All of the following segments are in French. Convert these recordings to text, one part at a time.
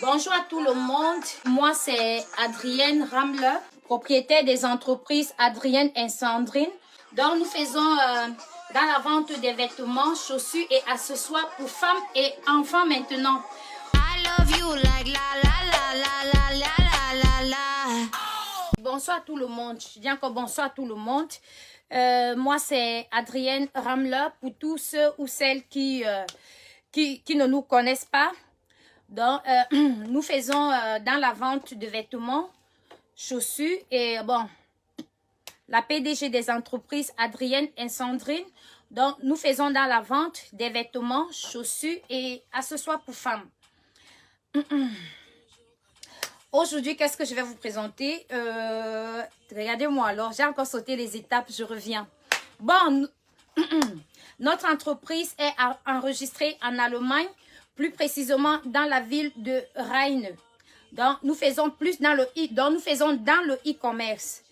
Bonjour à tout le monde. Moi, c'est Adrienne Ramler, propriétaire des entreprises Adrienne et Sandrine. Donc, nous faisons dans la vente des vêtements, chaussures et accessoires pour femmes et enfants maintenant. I love you like la la la la la la la la. Bonsoir à tout le monde. Je dis encore bonsoir à tout le monde. Moi, c'est Adrienne Ramler pour tous ceux ou celles qui ne nous connaissent pas. Donc, nous faisons dans la vente de vêtements, chaussures et bon, la PDG des entreprises Adrienne et Sandrine. Donc, nous faisons dans la vente des vêtements, chaussures et accessoires pour femmes. Aujourd'hui, qu'est-ce que je vais vous présenter? Regardez-moi alors, j'ai encore sauté les étapes, je reviens. Bon, notre entreprise est enregistrée en Allemagne, plus précisément dans la ville de Rheine. Donc, nous faisons dans le e-commerce.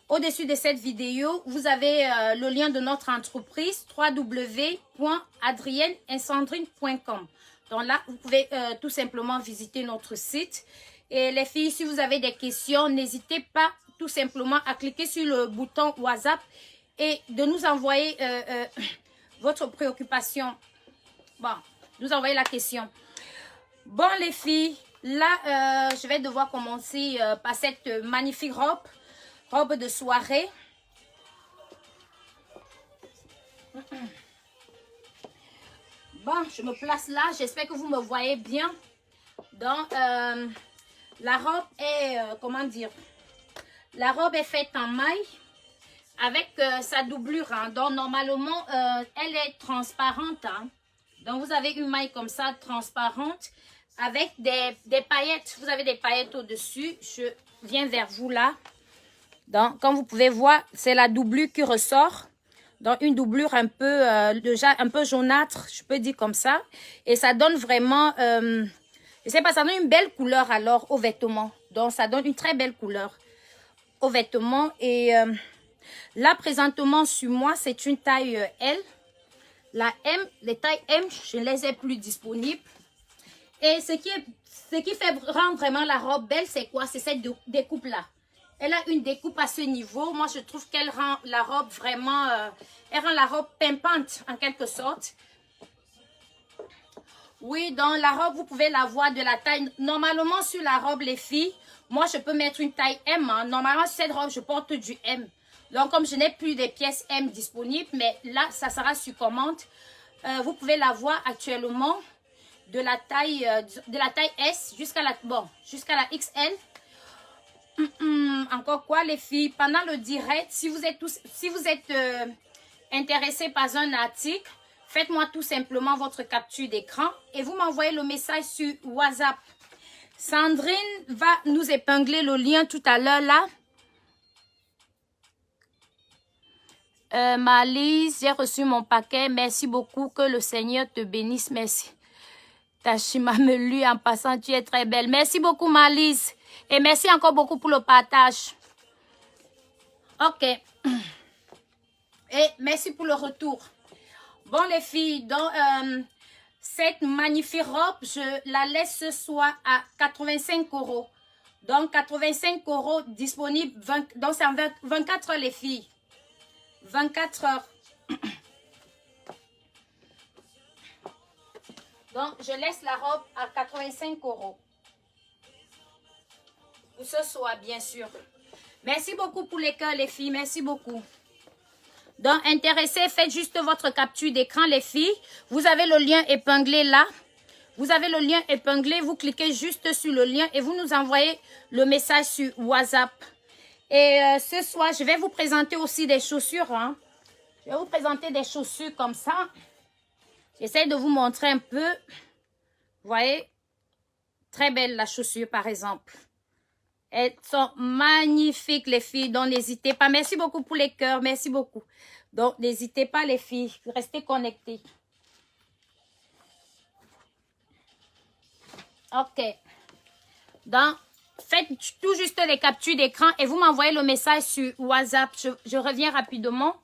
Au-dessus de cette vidéo, vous avez le lien de notre entreprise www.adrienneetsandrine.com. Donc là, vous pouvez tout simplement visiter notre site. Et les filles, si vous avez des questions, n'hésitez pas tout simplement à cliquer sur le bouton WhatsApp et de nous envoyer votre préoccupation. Bon, nous envoyer la question. Bon, les filles, là, je vais devoir commencer par cette magnifique robe de soirée. Bon, je me place là. J'espère que vous me voyez bien. Donc, la robe est, comment dire, la robe est faite en maille avec sa doublure. Hein. Donc, normalement, elle est transparente. Hein. Donc, vous avez une maille comme ça, transparente, avec des paillettes. Vous avez des paillettes au-dessus. Je viens vers vous là. Donc, comme vous pouvez voir, c'est la doublure qui ressort. Donc, une doublure un peu, déjà un peu jaunâtre, je peux dire comme ça. Et ça donne vraiment, je sais pas, ça donne une belle couleur alors aux vêtements. Donc, ça donne une très belle couleur aux vêtements. Et là, présentement, sur moi, c'est une taille L. La M, les tailles M, je ne les ai plus disponibles. Et ce qui rend vraiment la robe belle, c'est quoi? C'est cette découpe-là. Elle a une découpe à ce niveau. Moi, je trouve qu'elle rend la robe vraiment... elle rend la robe pimpante, en quelque sorte. Oui, dans la robe, vous pouvez la voir de la taille... Normalement, sur la robe, les filles, moi, je peux mettre une taille M. Hein. Normalement, sur cette robe, je porte du M. Donc, comme je n'ai plus des pièces M disponibles, mais là, ça sera sur commande. Vous pouvez la voir actuellement de la taille S jusqu'à la XL. Encore quoi, les filles, pendant le direct, si vous êtes intéressés par un article, faites-moi tout simplement votre capture d'écran et vous m'envoyez le message sur WhatsApp. Sandrine va nous épingler le lien tout à l'heure là. Malise, j'ai reçu mon paquet. Merci beaucoup. Que le Seigneur te bénisse. Merci. Tachima me lui en passant. Tu es très belle. Merci beaucoup, Malise. Et merci encore beaucoup pour le partage. Ok. Et merci pour le retour. Bon, les filles, donc, cette magnifique robe, je la laisse ce soir à 85 €. Donc, 85 € disponible. Donc, c'est en 24 heures, les filles. 24 heures. Donc, je laisse la robe à 85 €. Pour ce soir, bien sûr. Merci beaucoup pour les cœurs, les filles. Merci beaucoup. Donc, intéressés, faites juste votre capture d'écran, les filles. Vous avez le lien épinglé là. Vous avez le lien épinglé. Vous cliquez juste sur le lien et vous nous envoyez le message sur WhatsApp. Et ce soir, je vais vous présenter aussi des chaussures. Hein. Je vais vous présenter des chaussures comme ça. J'essaie de vous montrer un peu. Vous voyez, très belle la chaussure par exemple. Elles sont magnifiques les filles, donc n'hésitez pas. Merci beaucoup pour les cœurs, merci beaucoup. Donc n'hésitez pas les filles, restez connectées. Ok. Donc, faites tout juste les captures d'écran et vous m'envoyez le message sur WhatsApp. Je reviens rapidement.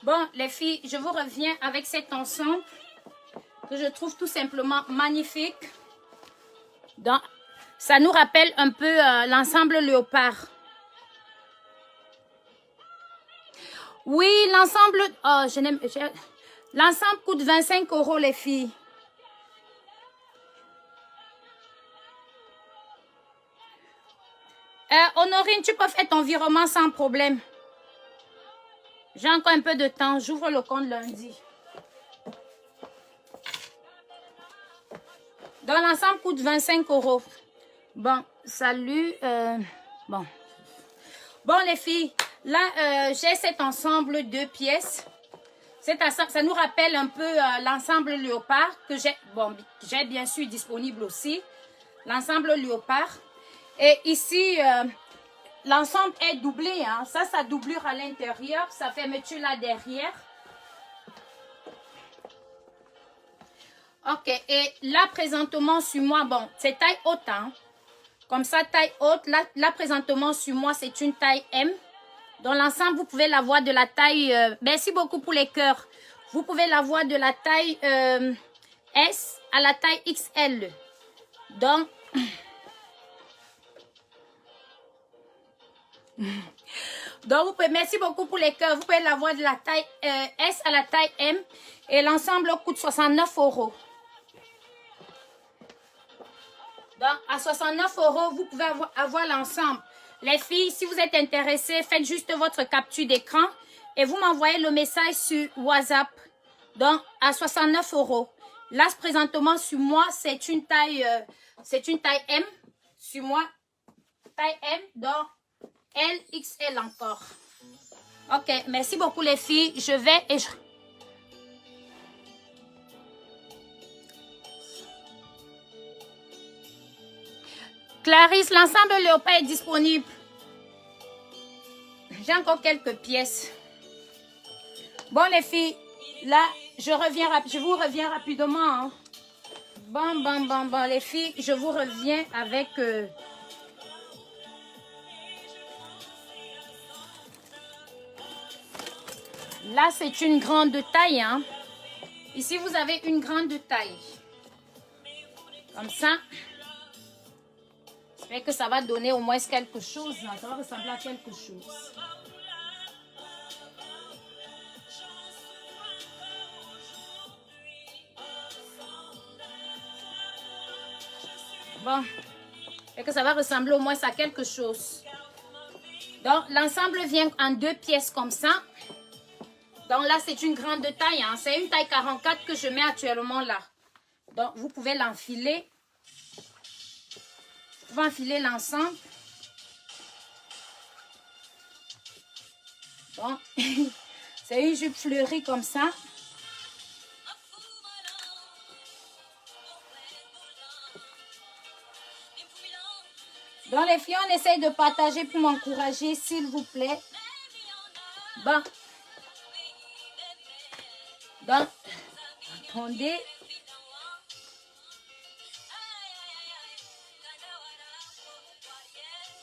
Bon, les filles, je vous reviens avec cet ensemble que je trouve tout simplement magnifique. Donc, ça nous rappelle un peu l'ensemble léopard. Oui, l'ensemble... Oh, l'ensemble coûte 25 € les filles. Honorine, tu peux faire ton virement sans problème. J'ai encore un peu de temps. J'ouvre le compte lundi. Donc, l'ensemble coûte 25 €. Bon, salut. Bon, les filles, là, j'ai cet ensemble de pièces. Ça nous rappelle un peu l'ensemble léopard que j'ai bien sûr disponible aussi. L'ensemble léopard. Et ici, l'ensemble est doublé. Hein. Ça doublure à l'intérieur. Ça fermeture là derrière. Ok. Et là, présentement, sur moi, bon, c'est taille haute. Hein. Comme ça, taille haute. Là, présentement, sur moi, c'est une taille M. Dans l'ensemble, vous pouvez l'avoir de la taille... merci beaucoup pour les cœurs. Vous pouvez l'avoir de la taille S à la taille XL. Donc... Donc, vous pouvez, merci beaucoup pour les cœurs. Vous pouvez l'avoir de la taille S à la taille M. Et l'ensemble coûte 69 €. Donc, à 69 €, vous pouvez avoir l'ensemble. Les filles, si vous êtes intéressées, faites juste votre capture d'écran et vous m'envoyez le message sur WhatsApp. Donc, à 69 €. Là, présentement, sur moi, c'est une taille M. Sur moi, taille M. Donc, L, XL encore. Ok, merci beaucoup les filles. Je vais et je... Clarisse, l'ensemble léopard est disponible. J'ai encore quelques pièces. Bon les filles, là, je vous reviens rapidement. Hein. Bon, les filles, je vous reviens avec... Là, c'est une grande taille. Hein. Ici, vous avez une grande taille. Comme ça. J'espère que ça va donner au moins quelque chose. Hein. Ça va ressembler à quelque chose. Bon. Et que ça va ressembler au moins à quelque chose. Donc, l'ensemble vient en 2 pièces comme ça. Donc là, c'est une grande taille. Hein. C'est une taille 44 que je mets actuellement là. Donc, vous pouvez l'enfiler. Vous pouvez enfiler l'ensemble. Bon. C'est une jupe fleurie comme ça. Donc, les filles, on essaye de partager pour m'encourager, s'il vous plaît. Bon. Donc, attendez.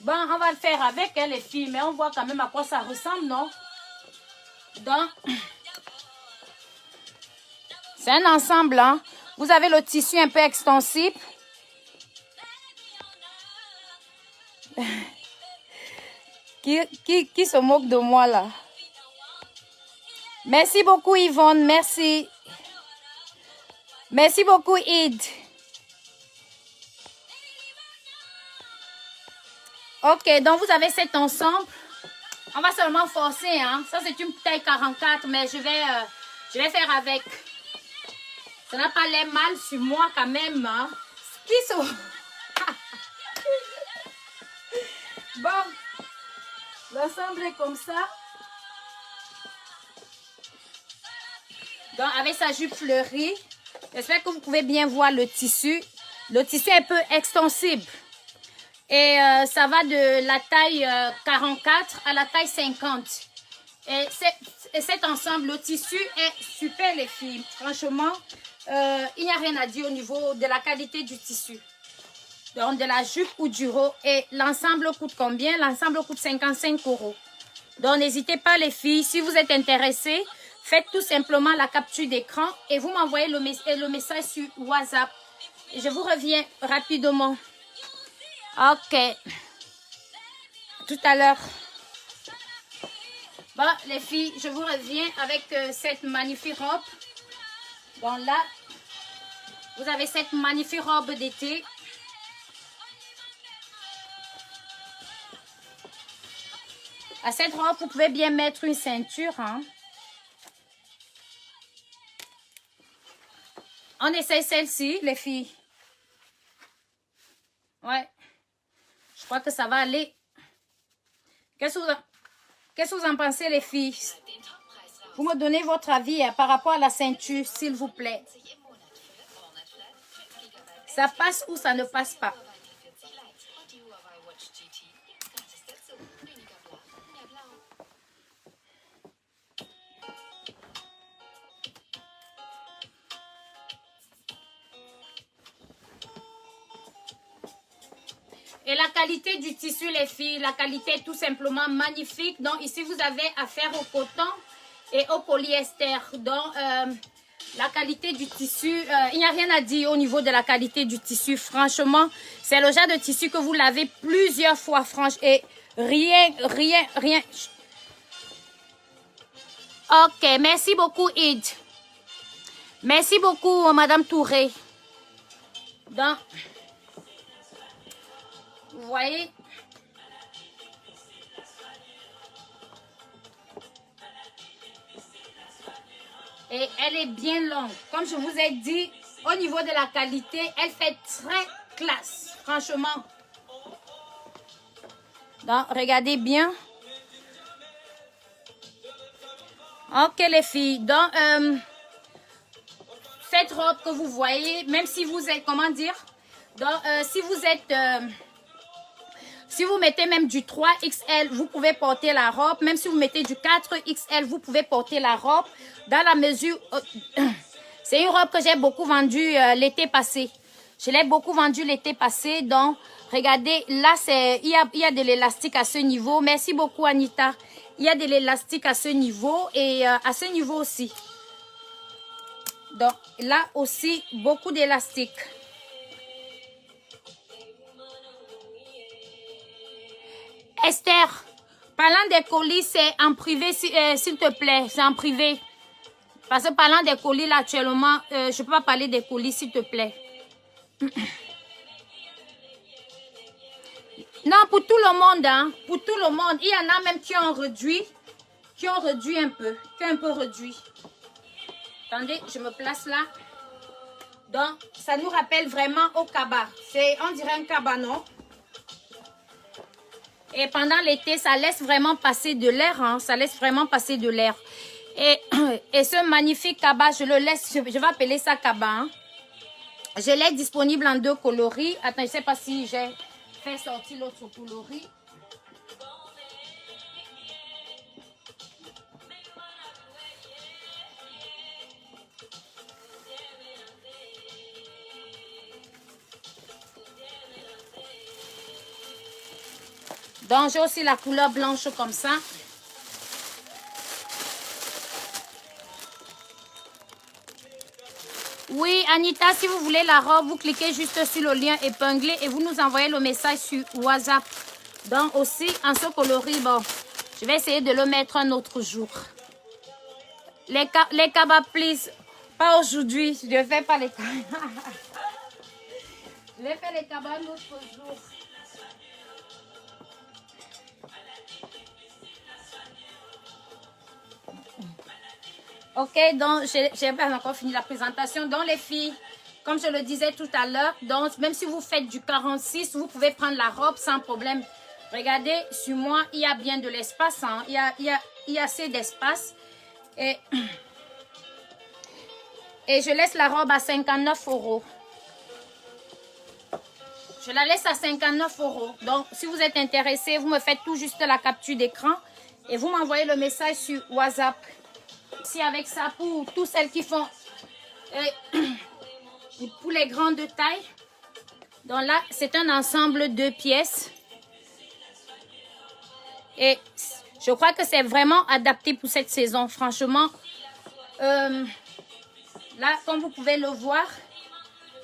Bon, on va le faire avec les filles, mais on voit quand même à quoi ça ressemble, non? Donc, c'est un ensemble, hein. Vous avez le tissu un peu extensible. Qui se moque de moi, là? Merci beaucoup, Yvonne. Merci. Merci beaucoup, Id. Ok, donc vous avez cet ensemble. On va seulement forcer, hein. Ça, c'est une taille 44, mais je vais faire avec. Ça n'a pas l'air mal sur moi quand même, hein. Qui sont... Bon, l'ensemble est comme ça. Donc, avec sa jupe fleurie, j'espère que vous pouvez bien voir le tissu. Le tissu est un peu extensible. Et ça va de la taille 44 à la taille 50. Et cet ensemble, le tissu est super, les filles. Franchement, il n'y a rien à dire au niveau de la qualité du tissu. Donc, de la jupe ou du haut. Et l'ensemble coûte combien? L'ensemble coûte 55 €. Donc, n'hésitez pas, les filles. Si vous êtes intéressés, faites tout simplement la capture d'écran et vous m'envoyez le message sur WhatsApp. Et je vous reviens rapidement. Ok. Tout à l'heure. Bon, les filles, je vous reviens avec cette magnifique robe. Donc là, vous avez cette magnifique robe d'été. À cette robe, vous pouvez bien mettre une ceinture. Hein. On essaye celle-ci, les filles. Ouais. Je crois que ça va aller. Qu'est-ce que vous en pensez, les filles? Vous me donnez votre avis par rapport à la ceinture, s'il vous plaît. Ça passe ou ça ne passe pas? Et la qualité du tissu, les filles, la qualité est tout simplement magnifique. Donc ici, vous avez affaire au coton et au polyester. Donc la qualité du tissu, il n'y a rien à dire au niveau de la qualité du tissu. Franchement, c'est le genre de tissu que vous lavez plusieurs fois, franchement. Et rien. Ok, merci beaucoup, Id. Merci beaucoup, Madame Touré. Donc, vous voyez, et elle est bien longue. Comme je vous ai dit, au niveau de la qualité, elle fait très classe, franchement. Donc, regardez bien. Ok, les filles. Donc, cette robe que vous voyez, même si vous êtes, comment dire, donc, si vous êtes... si vous mettez même du 3XL, vous pouvez porter la robe. Même si vous mettez du 4XL, vous pouvez porter la robe. Dans la mesure... c'est une robe que j'ai beaucoup vendue l'été passé. Je l'ai beaucoup vendue l'été passé. Donc, regardez, là, il y a de l'élastique à ce niveau. Merci beaucoup, Anita. Il y a de l'élastique à ce niveau et à ce niveau aussi. Donc, là aussi, beaucoup d'élastique. Esther, parlant des colis, c'est en privé, s'il te plaît, c'est en privé. Parce que parlant des colis, là, actuellement, je ne peux pas parler des colis, s'il te plaît. Non, pour tout le monde, hein, pour tout le monde. Il y en a même qui ont réduit un peu, réduit. Attendez, je me place là. Donc, ça nous rappelle vraiment au cabas. On dirait un cabanon. Et pendant l'été, ça laisse vraiment passer de l'air. Hein, ça laisse vraiment passer de l'air. Et ce magnifique cabas, je le laisse, je vais appeler ça cabas. Hein. Je l'ai disponible en 2 coloris. Attends, je ne sais pas si j'ai fait sortir l'autre coloris. Donc, j'ai aussi la couleur blanche comme ça. Oui, Anita, si vous voulez la robe, vous cliquez juste sur le lien épinglé et vous nous envoyez le message sur WhatsApp. Donc, aussi, en ce coloris, bon, je vais essayer de le mettre un autre jour. Les cabas, please. Pas aujourd'hui. Je ne fais pas les cabas. Je vais faire les cabas un autre jour. Ok, donc j'ai pas encore fini la présentation. Donc les filles, comme je le disais tout à l'heure, donc même si vous faites du 46, vous pouvez prendre la robe sans problème. Regardez, sur moi, il y a bien de l'espace. Hein. Il y a assez d'espace. Et je laisse la robe à 59 €. Je la laisse à 59 €. Donc, si vous êtes intéressé, vous me faites tout juste la capture d'écran et vous m'envoyez le message sur WhatsApp. Si avec ça, pour toutes celles qui font pour les grandes tailles. Donc là, c'est un ensemble de pièces. Et je crois que c'est vraiment adapté pour cette saison. Franchement, Là, comme vous pouvez le voir,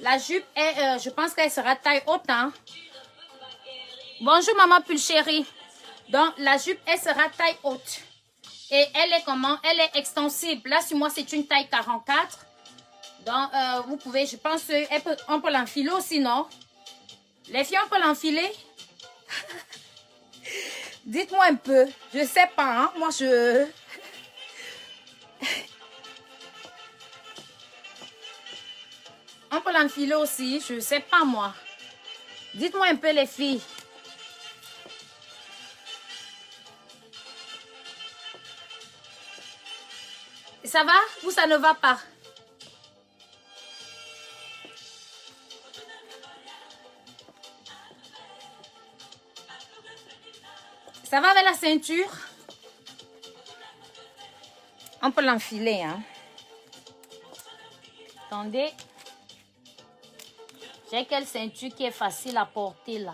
la jupe est, je pense qu'elle sera taille haute. Hein? Bonjour maman Pulchérie. Donc la jupe, elle sera taille haute. Et elle est comment? Elle est extensible. Là, sur moi, c'est une taille 44. Donc, vous pouvez, je pense, on peut l'enfiler aussi, non? Les filles, on peut l'enfiler? Dites-moi un peu. Je sais pas, hein? Moi, je... On peut l'enfiler aussi, je sais pas, moi. Dites-moi un peu, les filles. Ça va ou ça ne va pas? Ça va avec la ceinture? On peut l'enfiler, hein? Attendez. J'ai quelle ceinture qui est facile à porter, là?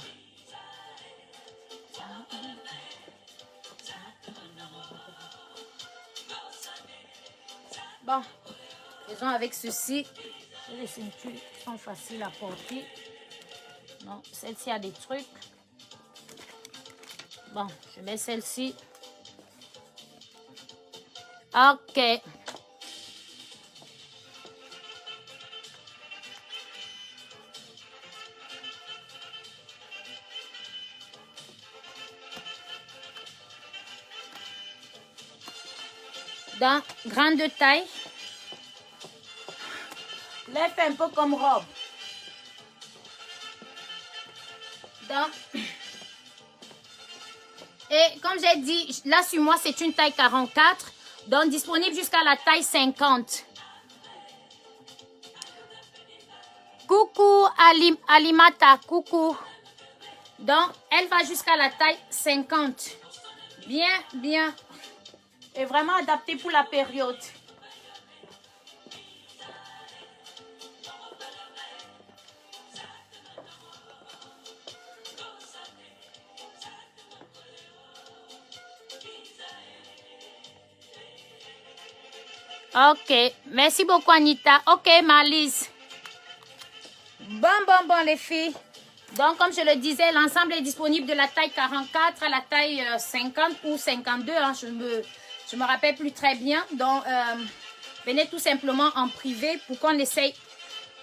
Bon, faisons avec ceci. Les ceintures sont faciles à porter. Non, celle-ci a des trucs. Bon, je mets celle-ci. Ok. Dans grande taille. Là, fait un peu comme robe. Donc, et comme j'ai dit, là sur moi, c'est une taille 44. Donc, disponible jusqu'à la taille 50. Coucou Alimata, coucou. Donc, elle va jusqu'à la taille 50. Bien. Et vraiment adaptée pour la période. Ok, merci beaucoup Anita. Ok, Malise. Bon, les filles. Donc, comme je le disais, l'ensemble est disponible de la taille 44 à la taille 50 ou 52. Hein, je me rappelle plus très bien. Donc, venez tout simplement en privé pour qu'on essaye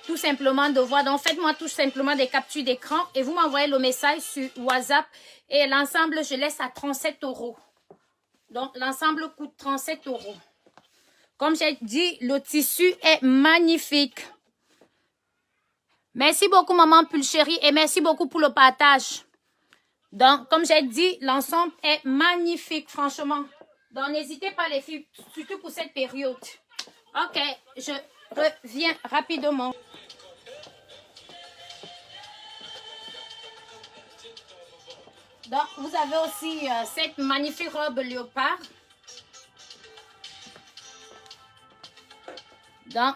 tout simplement de voir. Donc, faites-moi tout simplement des captures d'écran et vous m'envoyez le message sur WhatsApp. Et l'ensemble, je laisse à 37 €. Donc, l'ensemble coûte 37 €. Comme j'ai dit, le tissu est magnifique. Merci beaucoup, maman Pulchérie, et merci beaucoup pour le partage. Donc, comme j'ai dit, l'ensemble est magnifique, franchement. Donc, n'hésitez pas, les filles, surtout pour cette période. Ok, je reviens rapidement. Donc, vous avez aussi cette magnifique robe léopard. Donc,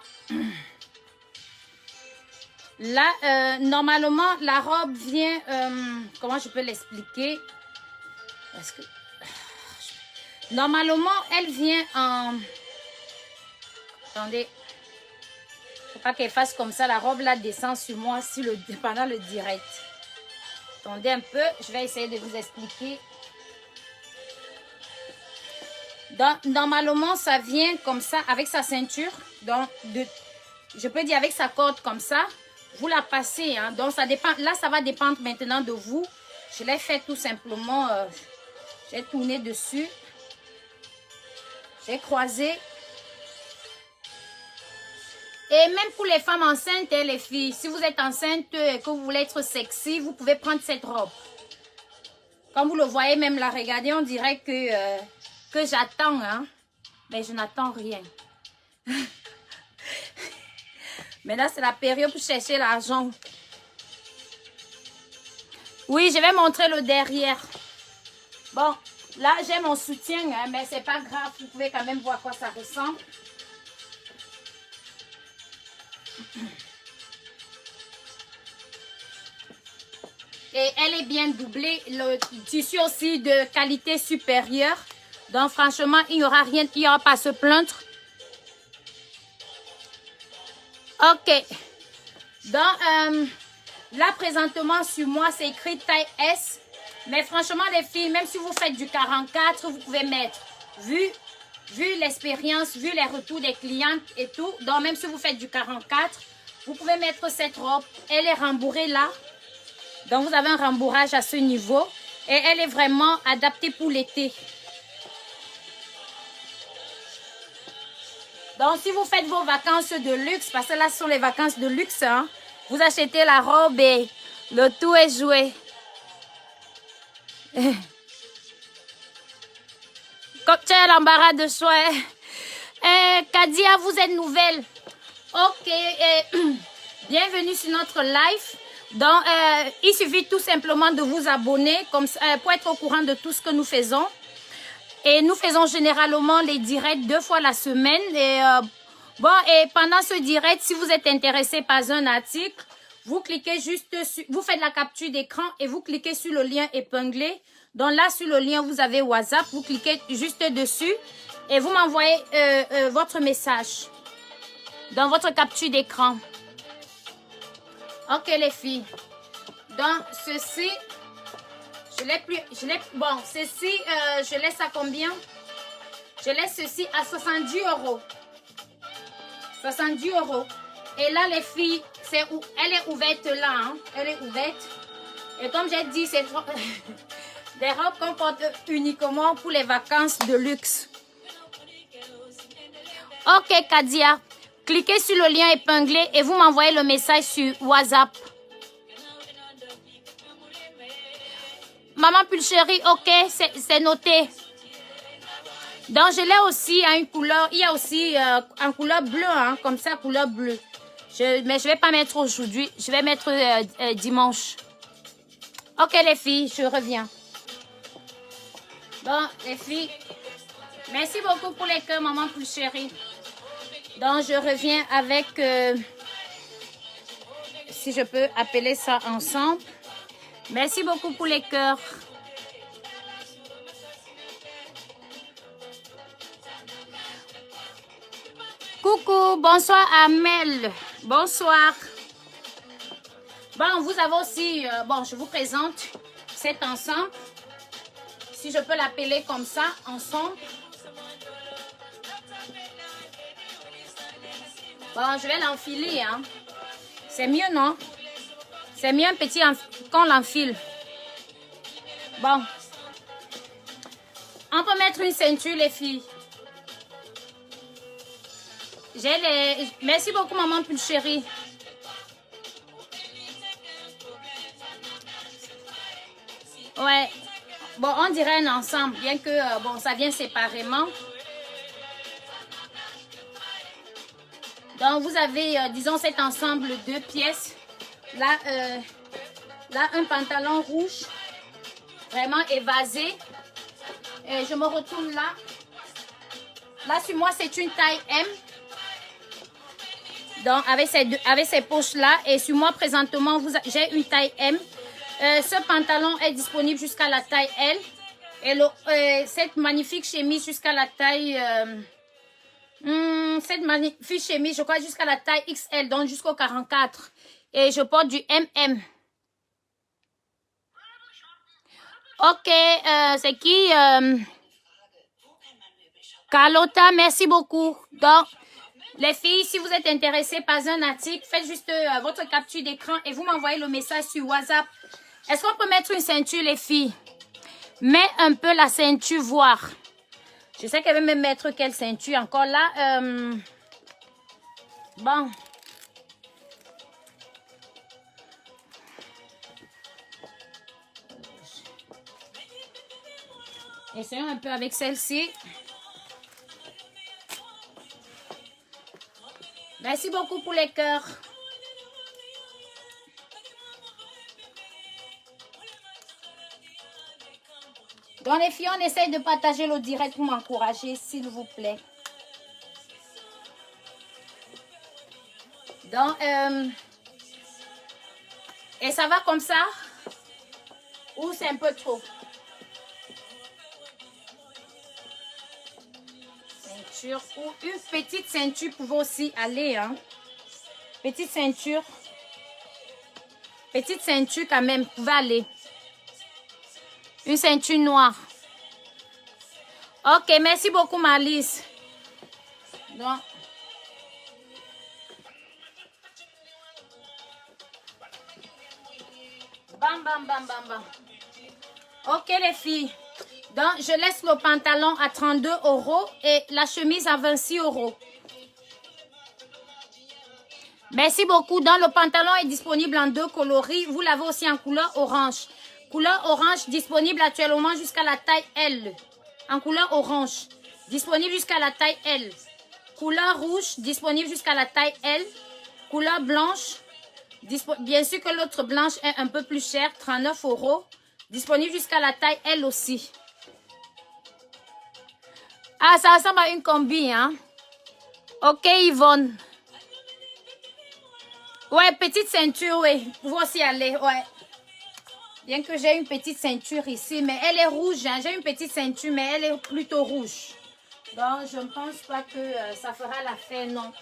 là, normalement, la robe vient... comment je peux l'expliquer? Parce que... Normalement, elle vient en... Attendez. Il ne faut pas qu'elle fasse comme ça. La robe, là, descend sur moi pendant le direct. Attendez un peu. Je vais essayer de vous expliquer. Donc, normalement, ça vient comme ça, avec sa ceinture. Donc, je peux dire avec sa corde comme ça. Vous la passez. Hein. Donc, ça dépend. Là, ça va dépendre maintenant de vous. Je l'ai fait tout simplement. J'ai tourné dessus. J'ai croisé. Et même pour les femmes enceintes et les filles, si vous êtes enceinte et que vous voulez être sexy, vous pouvez prendre cette robe. Comme vous le voyez, même la regarder, on dirait que j'attends, hein. Mais je n'attends rien. Mais là, c'est la période pour chercher l'argent. Oui, je vais montrer le derrière. Bon, là, j'ai mon soutien, hein, mais c'est pas grave. Vous pouvez quand même voir à quoi ça ressemble. Et elle est bien doublée. Le tissu aussi de qualité supérieure. Donc franchement, il n'y aura rien, il n'y aura pas à se plaindre. Ok. Donc, là, présentement, sur moi, c'est écrit taille S. Mais franchement, les filles, même si vous faites du 44, vous pouvez mettre, vu l'expérience, vu les retours des clientes et tout. Donc, même si vous faites du 44, vous pouvez mettre cette robe. Elle est rembourrée là. Donc, vous avez un rembourrage à ce niveau. Et elle est vraiment adaptée pour l'été. Donc, si vous faites vos vacances de luxe, parce que là, ce sont les vacances de luxe, hein, vous achetez la robe et le tout est joué. Comme tu as l'embarras de choix. Kadia, vous êtes nouvelle. Ok. Bienvenue sur notre live. Donc, il suffit tout simplement de vous abonner comme, pour être au courant de tout ce que nous faisons. Et nous faisons généralement les directs 2 fois la semaine. Et, et pendant ce direct, si vous êtes intéressé par un article, vous cliquez juste sur, vous faites la capture d'écran et vous cliquez sur le lien épinglé. Donc là, sur le lien, vous avez WhatsApp. Vous cliquez juste dessus et vous m'envoyez votre message dans votre capture d'écran. Ok, les filles. Donc, ceci, ceci, je laisse à combien? Je laisse ceci à 70 €. 70 €. Et là, les filles, elle est ouverte là. Hein? Elle est ouverte. Et comme j'ai dit, c'est des robes qu'on porte uniquement pour les vacances de luxe. Ok, Kadia. Cliquez sur le lien épinglé et vous m'envoyez le message sur WhatsApp. Maman Pulchérie, ok, c'est noté. Donc, je l'ai aussi à une couleur, il y a aussi en couleur bleue, hein, comme ça, couleur bleue. Mais je ne vais pas mettre aujourd'hui, je vais mettre dimanche. Ok, les filles, je reviens. Bon, les filles, merci beaucoup pour les cœurs, maman Pulchérie. Donc, je reviens avec, si je peux appeler ça ensemble. Merci beaucoup pour les cœurs. Coucou, bonsoir Amel. Bonsoir. Bon, vous avez aussi, je vous présente cet ensemble. Si je peux l'appeler comme ça, ensemble. Bon, je vais l'enfiler, hein. C'est mieux, non? C'est mieux un petit qu'on l'enfile. Bon. On peut mettre une ceinture, les filles. Merci beaucoup, maman Pulchérie. Ouais. Bon, on dirait un ensemble, bien que, ça vient séparément. Donc, vous avez, disons, cet ensemble 2 pièces. Là, un pantalon rouge, vraiment évasé. Et je me retourne là. Là, sur moi, c'est une taille M. Donc, avec ces poches-là. Et sur moi, présentement, j'ai une taille M. Ce pantalon est disponible jusqu'à la taille L. Et cette magnifique chemise jusqu'à la taille... cette magnifique chemise, je crois, jusqu'à la taille XL, donc jusqu'au 44. Et je porte du MM. Ok, c'est qui? Carlotta, merci beaucoup. Donc, les filles, si vous êtes intéressées par un article, faites juste votre capture d'écran et vous m'envoyez le message sur WhatsApp. Est-ce qu'on peut mettre une ceinture, les filles? Mets un peu la ceinture, voir. Je sais qu'elle veut me mettre quelle ceinture encore là. Bon. Essayons un peu avec celle-ci. Merci beaucoup pour les cœurs. Donc les filles, on essaye de partager le direct pour m'encourager, s'il vous plaît. Donc, et ça va comme ça? Ou c'est un peu trop? Ceinture ou une petite ceinture pouvait aussi aller, hein? Petite ceinture. Petite ceinture quand même. Vous pouvez aller. Une ceinture noire. Ok, merci beaucoup Malice. Donc. Bam, bam, bam, bam, bam. Ok les filles. Donc, je laisse le pantalon à 32 € et la chemise à 26 €. Merci beaucoup. Donc, le pantalon est disponible en 2 coloris. Vous l'avez aussi en couleur orange. Couleur orange disponible actuellement jusqu'à la taille L. En couleur orange. Disponible jusqu'à la taille L. Couleur rouge disponible jusqu'à la taille L. Couleur blanche. Bien sûr que l'autre blanche est un peu plus chère. 39 €. Disponible jusqu'à la taille L aussi. Ah, ça ressemble à une combi, hein. Ok, Yvonne. Ouais, petite ceinture, oui. Vous aussi aller, ouais. Bien que j'ai une petite ceinture ici, mais elle est rouge. Hein. J'ai une petite ceinture, mais elle est plutôt rouge. Donc, je ne pense pas que ça fera l'affaire, non.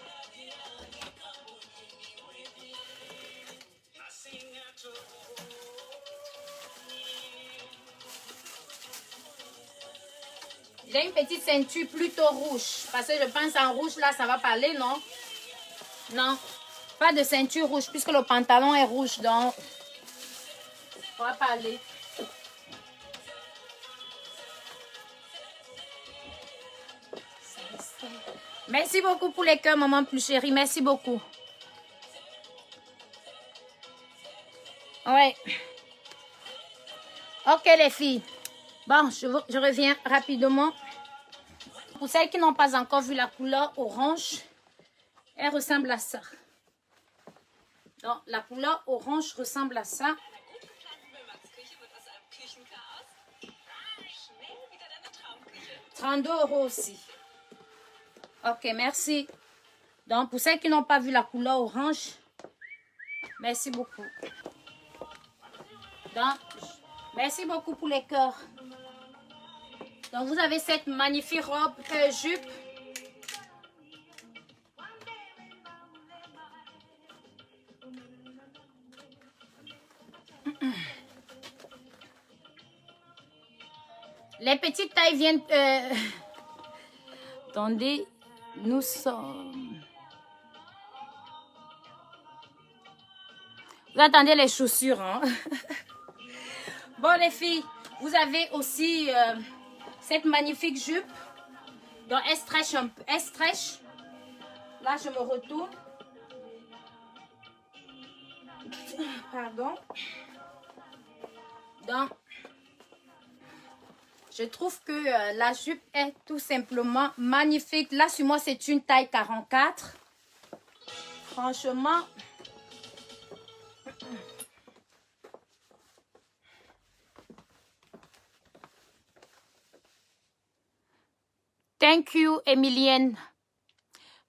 J'ai une petite ceinture plutôt rouge. Parce que je pense en rouge, là, ça va parler, non? Non. Pas de ceinture rouge, puisque le pantalon est rouge. Donc, on va parler. Merci beaucoup pour les cœurs, maman plus chérie. Merci beaucoup. Ouais. Ok, les filles. Bon, je reviens rapidement. Pour celles qui n'ont pas encore vu la couleur orange, elle ressemble à ça. Donc, la couleur orange ressemble à ça. « 32 € aussi. Ok, merci. Donc, pour celles qui n'ont pas vu la couleur orange, merci beaucoup. Donc, merci beaucoup pour les cœurs. Donc, vous avez cette magnifique robe jupe. Les petites tailles viennent... Attendez, nous sommes... Vous attendez les chaussures, hein? Bon, les filles, vous avez aussi cette magnifique jupe. Donc, elle stretch un peu. Elle stretch. Là, je me retourne. Pardon. Donc, je trouve que la jupe est tout simplement magnifique. Là, sur moi, c'est une taille 44. Franchement... Thank you, Emilienne.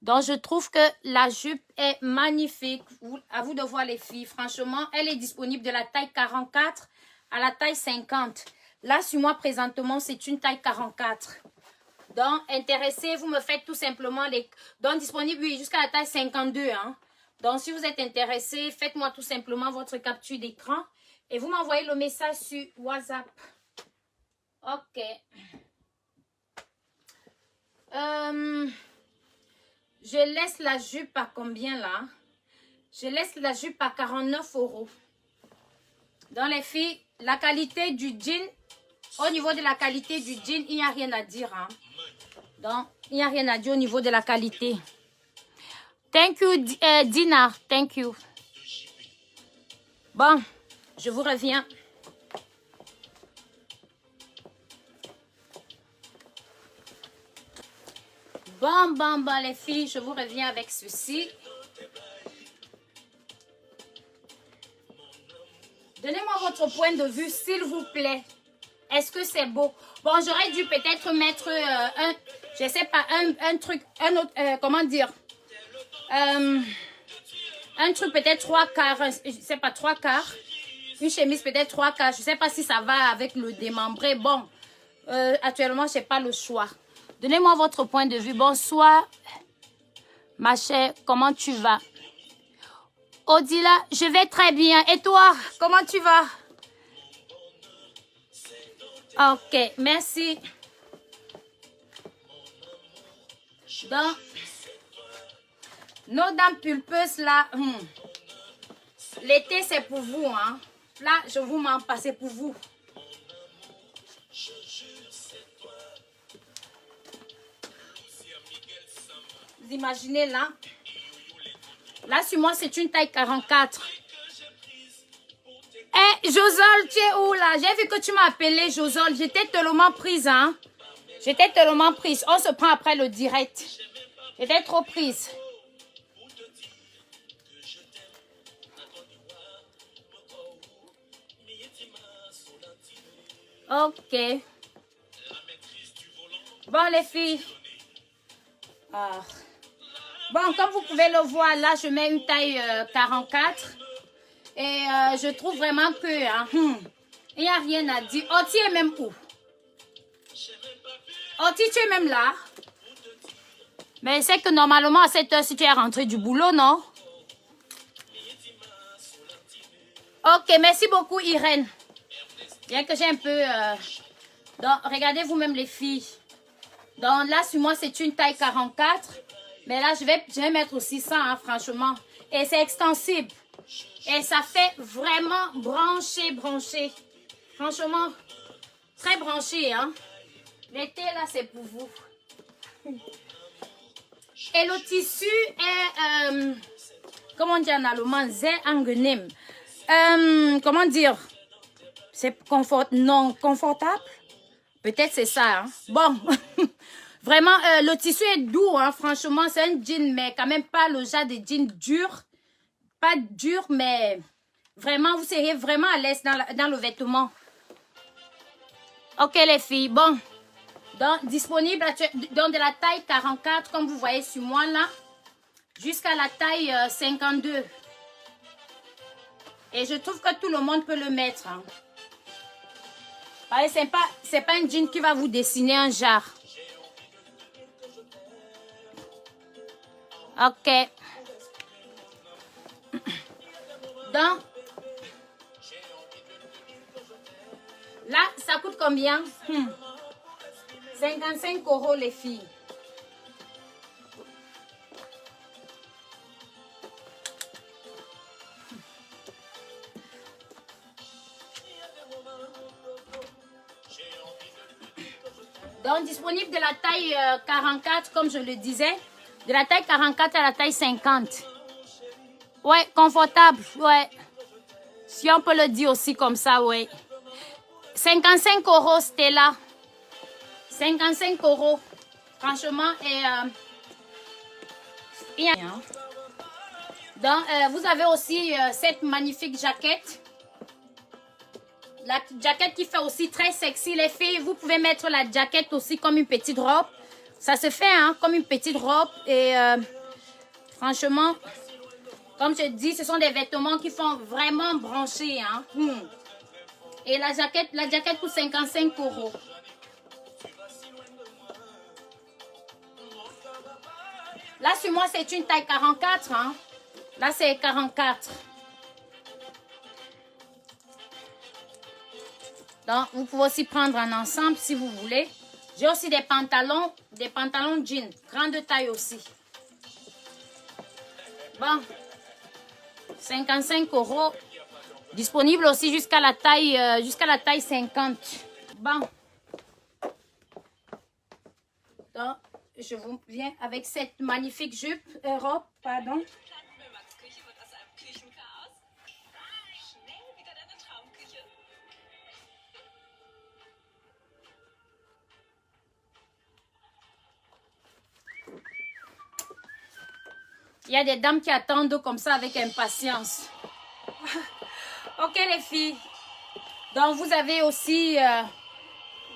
Donc, je trouve que la jupe est magnifique. À vous de voir, les filles. Franchement, elle est disponible de la taille 44 à la taille 50. Là, sur moi, présentement, c'est une taille 44. Donc, intéressé, vous me faites tout simplement les... Donc, disponible, oui, jusqu'à la taille 52. Hein. Donc, si vous êtes intéressé, faites-moi tout simplement votre capture d'écran. Et vous m'envoyez le message sur WhatsApp. Ok. Je laisse la jupe à combien là? Je laisse la jupe à 49 €. Dans les filles, la qualité du jean, au niveau de la qualité du jean, il n'y a rien à dire. Hein. Donc, il n'y a rien à dire au niveau de la qualité. Thank you, Dina. Thank you. Bon, je vous reviens. Bon, les filles, je vous reviens avec ceci. Donnez-moi votre point de vue, s'il vous plaît. Est-ce que c'est beau? Bon, j'aurais dû peut-être mettre je sais pas, un truc, un autre, comment dire? Un truc peut-être 3/4, je sais pas, 3/4. Une chemise peut-être 3/4. Je sais pas si ça va avec le démembré. Bon, actuellement, je n'ai pas le choix. Donnez-moi votre point de vue. Bonsoir, ma chère. Comment tu vas? Odila, je vais très bien. Et toi, comment tu vas? Ok, merci. Donc, nos dames pulpeuses là, l'été c'est pour vous, hein. Là, je vous m'en passe pour vous. Vous imaginez là? Là, sur moi, c'est une taille 44. Eh, Josol, tu es où là? J'ai vu que tu m'as appelé, Josol. J'étais tellement prise, hein. J'étais tellement prise. On se prend après le direct. J'étais trop prise. Ok. Bon, les filles. Ah. Bon, comme vous pouvez le voir, là, je mets une taille 44. Et je trouve vraiment que... Hein, il n'y a rien à dire. Oh, tu es même où? Oh, tu es même là? Mais c'est que normalement, à cette heure-ci, tu es rentré du boulot, non? Ok, merci beaucoup, Irène. Bien que j'ai un peu... Donc, regardez vous-même, les filles. Donc, là, sur moi, c'est une taille 44. Mais là, je vais mettre aussi ça, hein, franchement. Et c'est extensible. Et ça fait vraiment branché. Franchement, très branché, hein. L'été, là, c'est pour vous. Et le tissu est, comment on dit en allemand, sehr angenehm. Comment dire? C'est non confortable? Peut-être c'est ça, hein. Bon, vraiment, le tissu est doux, hein. Franchement, c'est un jean, mais quand même pas le genre de jean dur. Pas dur, mais vraiment, vous seriez vraiment à l'aise dans le vêtement. Ok, les filles, bon. Donc, disponible dans de la taille 44, comme vous voyez sur moi là, jusqu'à la taille 52. Et je trouve que tout le monde peut le mettre. Hein. C'est pas un jean qui va vous dessiner un genre. Ok. Donc, là, ça coûte combien? 55 € les filles. Donc, disponible de la taille 44, comme je le disais. De la taille 44 à la taille 50. Ouais, confortable, ouais. Si on peut le dire aussi comme ça, ouais. 55 € Stella. 55 €. Franchement, et... donc, vous avez aussi cette magnifique jaquette. La jaquette qui fait aussi très sexy, les filles. Vous pouvez mettre la jaquette aussi comme une petite robe. Ça se fait, hein, comme une petite robe. Et franchement, comme je dis, ce sont des vêtements qui font vraiment brancher, hein. Et la jaquette coûte 55 €. Là, sur moi, c'est une taille 44. Hein. Là, c'est 44. Donc, vous pouvez aussi prendre un ensemble si vous voulez. J'ai aussi des pantalons jeans. Grande taille aussi. Bon. 55 €. Disponible aussi jusqu'à la taille 50. Bon. Donc, je vous viens avec cette magnifique jupe, robe, pardon. Il y a des dames qui attendent comme ça avec impatience. Ok les filles. Donc vous avez aussi,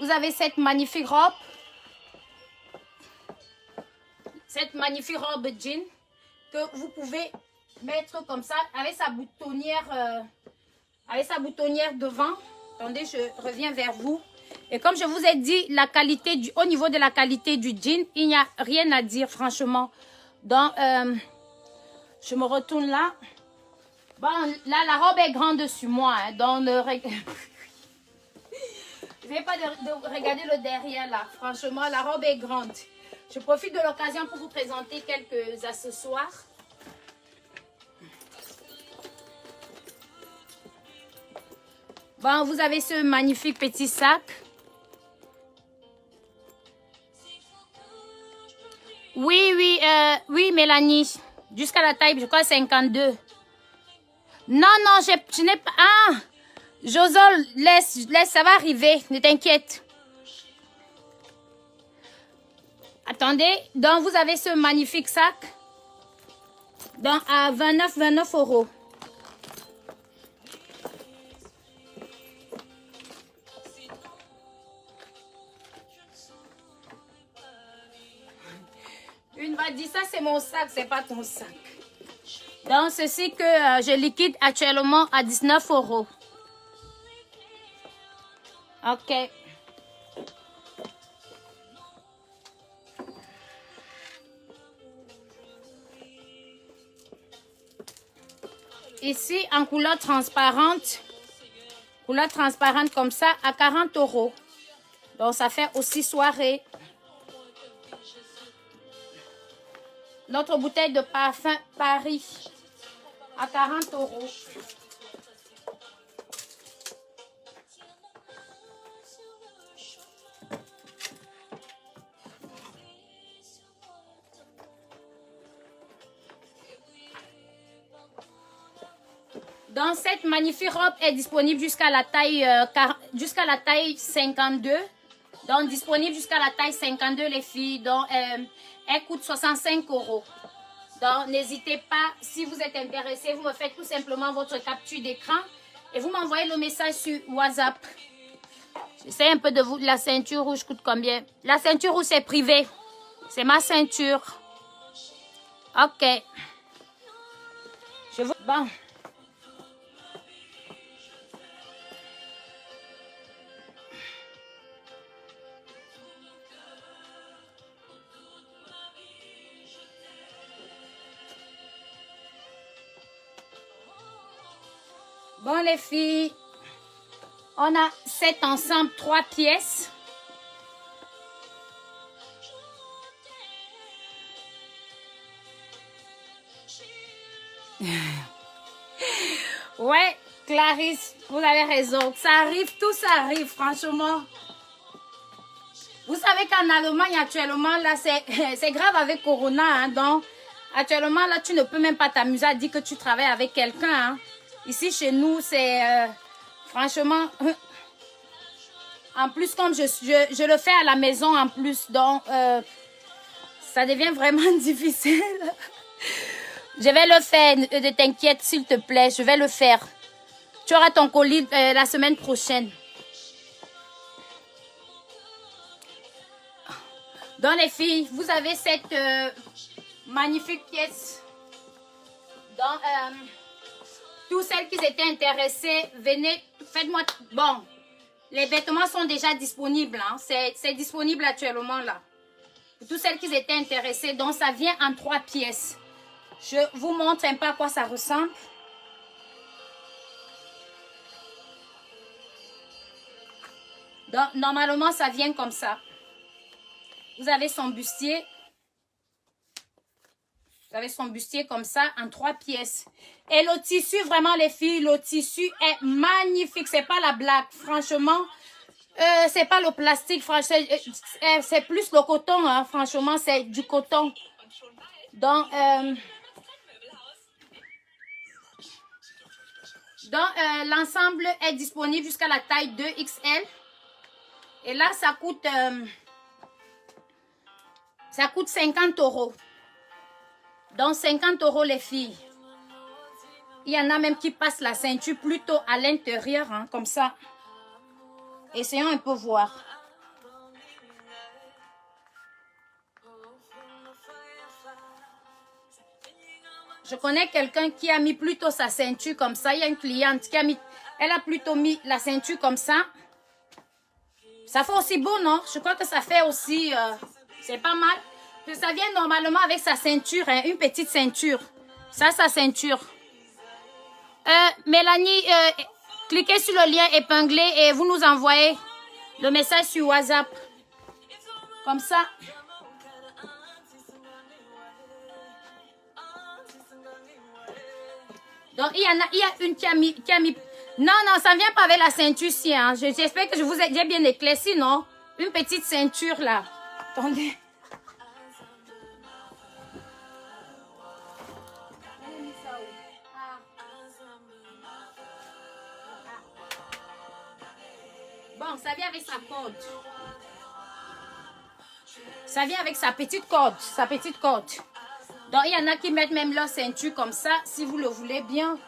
vous avez cette magnifique robe. Cette magnifique robe jean que vous pouvez mettre comme ça avec sa boutonnière devant. Attendez, je reviens vers vous. Et comme je vous ai dit, la qualité au niveau de la qualité du jean, il n'y a rien à dire franchement. Donc, je me retourne là. Bon, là, la robe est grande sur moi. Hein, donc, n'essayez pas de regarder le derrière là. Franchement, la robe est grande. Je profite de l'occasion pour vous présenter quelques accessoires. Bon, vous avez ce magnifique petit sac. Oui, oui, Mélanie. Jusqu'à la taille, je crois, 52. Non, je n'ai pas... Ah, Josol, laisse, ça va arriver. Ne t'inquiète. Attendez. Donc, vous avez ce magnifique sac. Donc, à 29 €. Une va dire, ça c'est mon sac, c'est pas ton sac. Donc, ceci que je liquide actuellement à 19 €. Ok. Ici, en couleur transparente comme ça, à 40 €. Donc, ça fait aussi soirée. Notre bouteille de parfum Paris à 40 €. Donc, cette magnifique robe est disponible jusqu'à la taille 52. Donc, disponible jusqu'à la taille 52, les filles. Donc, elle coûte 65 €. Donc, n'hésitez pas, si vous êtes intéressé, vous me faites tout simplement votre capture d'écran et vous m'envoyez le message sur WhatsApp. J'essaie un peu de vous. La ceinture rouge coûte combien? La ceinture rouge, c'est privé. C'est ma ceinture. Ok. Je vous... Bon. Bon, les filles, on a cet ensemble 3 pièces. Ouais, Clarisse, vous avez raison. Ça arrive, tout ça arrive, franchement. Vous savez qu'en Allemagne, actuellement, là, c'est grave avec Corona. Hein, donc, actuellement, là, tu ne peux même pas t'amuser à dire que tu travailles avec quelqu'un. Hein. Ici, chez nous, c'est... franchement... En plus, comme je le fais à la maison, en plus, donc... ça devient vraiment difficile. Je vais le faire, ne t'inquiète, s'il te plaît, je vais le faire. Tu auras ton colis la semaine prochaine. Donc les filles, vous avez cette magnifique pièce. Donc, toutes celles qui étaient intéressées, venez, faites-moi... Bon, les vêtements sont déjà disponibles. Hein. C'est disponible actuellement là. Pour toutes celles qui étaient intéressées, donc ça vient en 3 pièces. Je vous montre un peu à quoi ça ressemble. Donc, normalement, ça vient comme ça. Vous avez son bustier. Vous avez son bustier comme ça, en 3 pièces. Et le tissu, vraiment, les filles, le tissu est magnifique. C'est pas la blague, franchement. C'est pas le plastique, franchement. C'est plus le coton, hein, franchement, c'est du coton. Donc, l'ensemble est disponible jusqu'à la taille 2XL. Et là, ça coûte 50 €. Donc, 50 € les filles. Il y en a même qui passent la ceinture plutôt à l'intérieur, hein, comme ça. Essayons un peu voir. Je connais quelqu'un qui a mis plutôt sa ceinture comme ça. Il y a une cliente qui a mis... Elle a plutôt mis la ceinture comme ça. Ça fait aussi beau, non? Je crois que ça fait aussi... c'est pas mal. Ça vient normalement avec sa ceinture, hein, une petite ceinture. Ça, sa ceinture. Mélanie, cliquez sur le lien épinglé et vous nous envoyez le message sur WhatsApp. Comme ça. Donc, il y a une qui a mis... Non, non, ça ne vient pas avec la ceinture-ci. Hein. J'espère que je vous ai bien éclairci, non? Une petite ceinture, là. Attendez. Bon, ça vient avec sa corde. Ça vient avec sa petite corde. Sa petite corde. Donc, il y en a qui mettent même leur ceinture comme ça, si vous le voulez bien.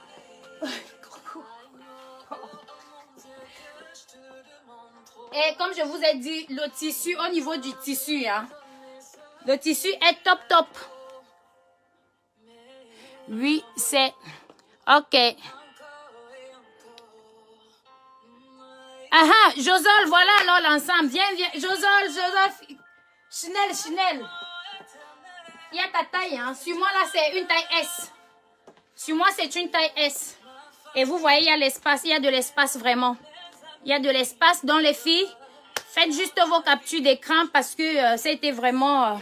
Et comme je vous ai dit, le tissu, au niveau du tissu, hein, le tissu est top, top. Oui, c'est... OK. Ah ah, Josol, voilà alors l'ensemble. Viens, viens. Josol. Chanel. Il y a ta taille, hein. Sur moi, là, c'est une taille S. Sur moi, c'est une taille S. Et vous voyez, il y a l'espace. Il y a de l'espace, vraiment. Il y a de l'espace. Donc, les filles, faites juste vos captures d'écran parce que c'était vraiment...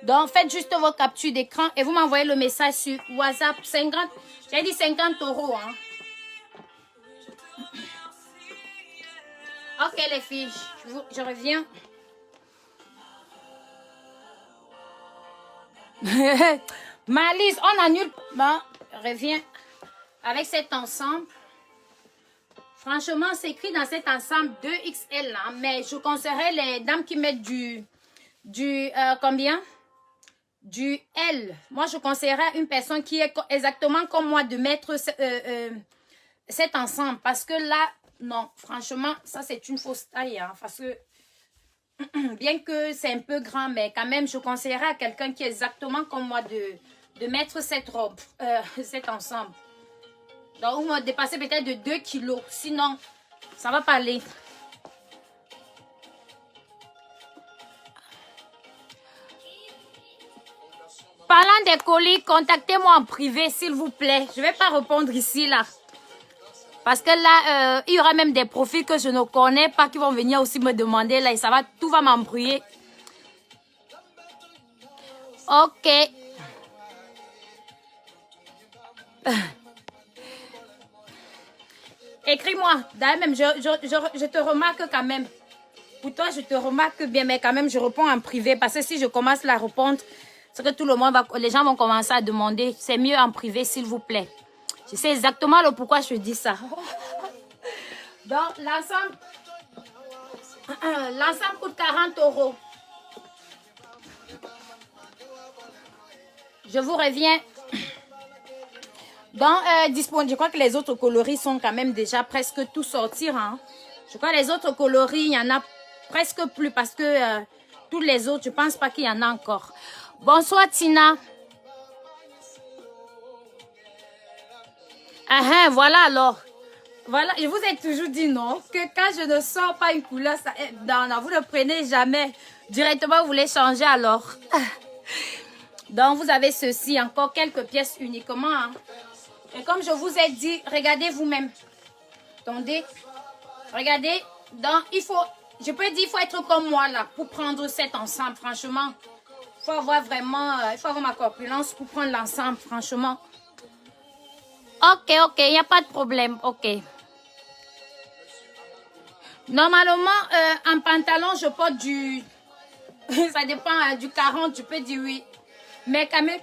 Donc, faites juste vos captures d'écran et vous m'envoyez le message sur WhatsApp. 50, j'ai dit 50 €, hein. Ok, les filles, je reviens. Malice, on annule. Bon, reviens avec cet ensemble. Franchement, c'est écrit dans cet ensemble 2XL, hein, mais je conseillerais les dames qui mettent combien? Du L. Moi, je conseillerais à une personne qui est exactement comme moi de mettre cet ensemble. Parce que là, non, franchement, ça c'est une fausse taille. Hein, parce que, bien que c'est un peu grand, mais quand même, je conseillerais à quelqu'un qui est exactement comme moi de mettre cette robe, cet ensemble. Donc, vous me dépassez peut-être de 2 kilos. Sinon, ça va pas aller. Parlant des colis, contactez-moi en privé, s'il vous plaît. Je ne vais pas répondre ici, là. Parce que là, il y aura même des profils que je ne connais pas qui vont venir aussi me demander, là, et ça va, tout va m'embrouiller. Ok. Écris-moi. D'ailleurs, même, je te remarque quand même. Pour toi, je te remarque bien, mais quand même, je réponds en privé. Parce que si je commence à répondre, c'est que tout le monde les gens vont commencer à demander. C'est mieux en privé, s'il vous plaît. Je sais exactement le pourquoi je dis ça. Donc, l'ensemble coûte 40 €. Je vous reviens. Donc, disponible. Je crois que les autres coloris sont quand même déjà presque tous sortis. Hein. Je crois que les autres coloris, il y en a presque plus parce que tous les autres, je ne pense pas qu'il y en a encore. Bonsoir, Tina. Ah, voilà alors. Voilà, je vous ai toujours dit non, que quand je ne sors pas une couleur, ça, non, vous ne prenez jamais. Directement, vous voulez changer alors. Donc, vous avez ceci, encore quelques pièces uniquement. Hein. Et comme je vous ai dit, regardez vous-même. Attendez. Regardez. Donc, je peux dire, il faut être comme moi là, pour prendre cet ensemble, franchement. Il faut avoir vraiment, il faut avoir ma corpulence pour prendre l'ensemble, franchement. Ok, il n'y a pas de problème, ok. Normalement, en pantalon, je porte du... ça dépend du 40, je peux dire oui. Mais quand même,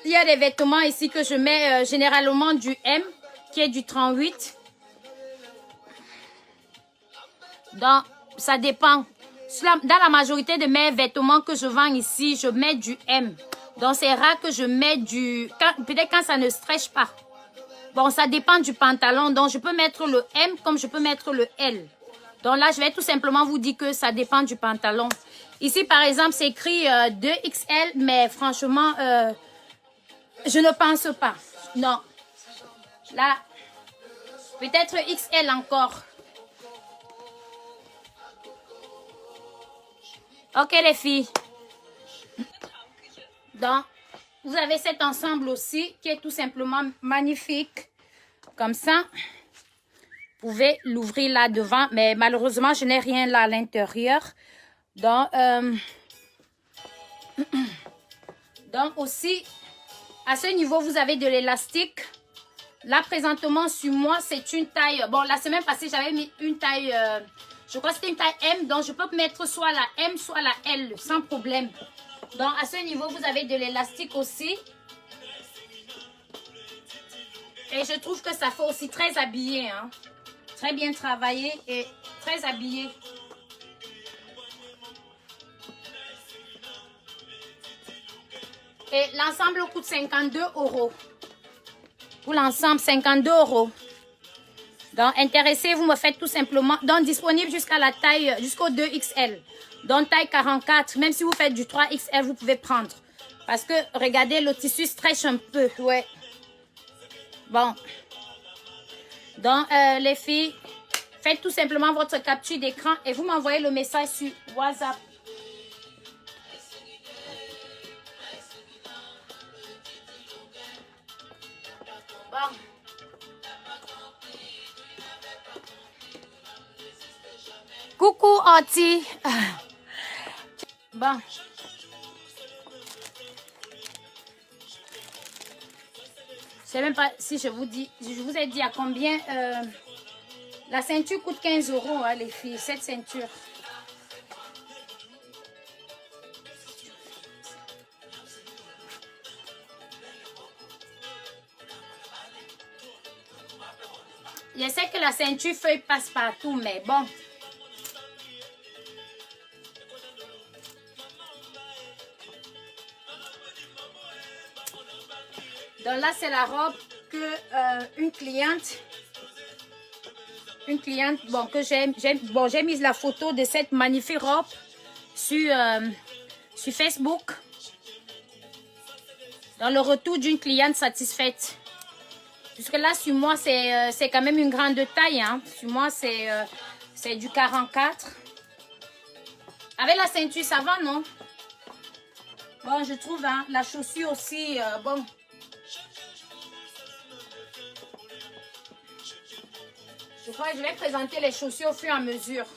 il y a des vêtements ici que je mets généralement du M, qui est du 38. Donc, ça dépend. Dans la majorité de mes vêtements que je vends ici, je mets du M. Donc, c'est rare que je mets du... Peut-être quand ça ne stretch pas. Bon, ça dépend du pantalon. Donc, je peux mettre le M comme je peux mettre le L. Donc là, je vais tout simplement vous dire que ça dépend du pantalon. Ici, par exemple, c'est écrit 2XL, mais franchement, je ne pense pas. Non. Là, peut-être XL encore. Ok, les filles. Donc, vous avez cet ensemble aussi qui est tout simplement magnifique. Comme ça, vous pouvez l'ouvrir là devant. Mais malheureusement, je n'ai rien là à l'intérieur. Donc aussi, à ce niveau, vous avez de l'élastique. Là, présentement, sur moi, c'est une taille... Bon, la semaine passée, j'avais mis une taille... je crois que c'était une taille M. Donc, je peux mettre soit la M, soit la L, sans problème. Donc, à ce niveau, vous avez de l'élastique aussi. Et je trouve que ça fait aussi très habillé. Hein. Très bien travaillé et très habillé. Et l'ensemble coûte 52 €. Pour l'ensemble, 52 €. Donc, intéressé, vous me faites tout simplement. Donc, disponible jusqu'à la taille, jusqu'au 2XL. Donc, taille 44. Même si vous faites du 3XL, vous pouvez prendre. Parce que, regardez, le tissu stretch un peu. Ouais. Bon. Donc, les filles, faites tout simplement votre capture d'écran et vous m'envoyez le message sur WhatsApp. Bon. Coucou, Auntie. Bon. Je ne sais même pas si je vous dis, je vous ai dit à combien. La ceinture coûte 15 €, hein, les filles, cette ceinture. Je sais que la ceinture feuille passe partout, mais bon. Donc là, c'est la robe que une cliente, bon, que j'ai mis la photo de cette magnifique robe sur Facebook. Dans le retour d'une cliente satisfaite. Puisque là, sur moi, c'est quand même une grande taille. Hein. Sur moi, c'est du 44. Avec la ceinture, ça va, non? Bon, je trouve, hein, la chaussure aussi, bon. Je crois que je vais présenter les chaussures au fur et à mesure.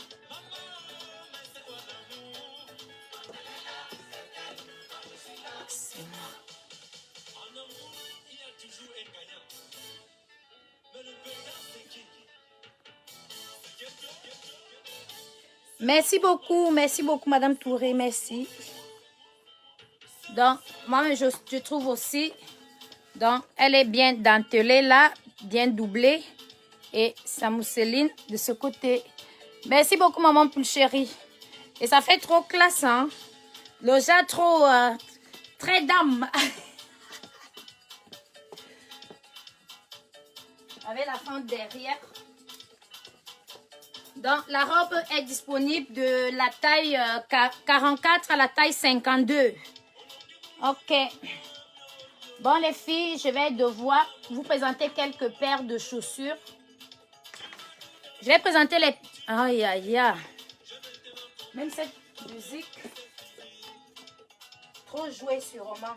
Merci beaucoup, Madame Touré, merci. Donc, moi, je trouve aussi, donc, elle est bien dentelée là, bien doublée. Et sa mousseline de ce côté. Merci beaucoup, maman Pulchérie. Et ça fait trop classe, hein. Le genre trop, très dame. Avec la fente derrière. Donc, la robe est disponible de la taille 44 à la taille 52. Ok. Bon, les filles, je vais devoir vous présenter quelques paires de chaussures. Je vais présenter les... Aïe, aïe, aïe. Même cette musique. Trop jouée sûrement.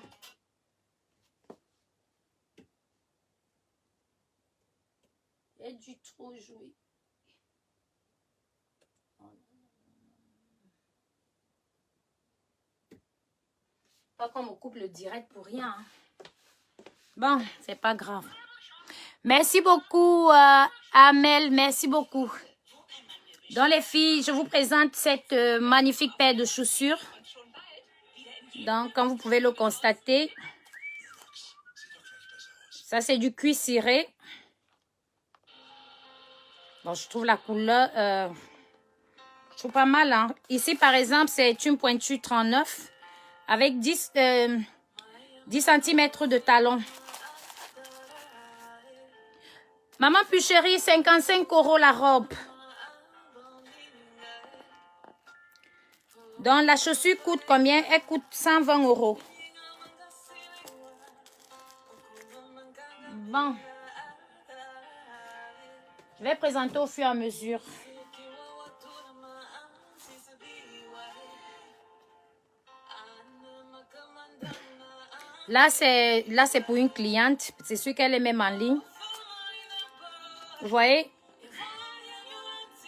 J'ai dû trop jouer. Pas qu'on me coupe le direct pour rien. Hein. Bon, c'est pas grave. Merci beaucoup, Amel. Merci beaucoup. Donc, les filles, je vous présente cette magnifique paire de chaussures. Donc, comme vous pouvez le constater, ça, c'est du cuir ciré. Bon, je trouve la couleur, je trouve pas mal. Hein. Ici, par exemple, c'est une pointure 39 avec 10 cm de talon. Maman Puchérie, 55 € la robe. Donc, la chaussure coûte combien? Elle coûte 120 €. Bon. Je vais présenter au fur et à mesure. Là, c'est pour une cliente. C'est sûr qu'elle est même en ligne. Vous voyez?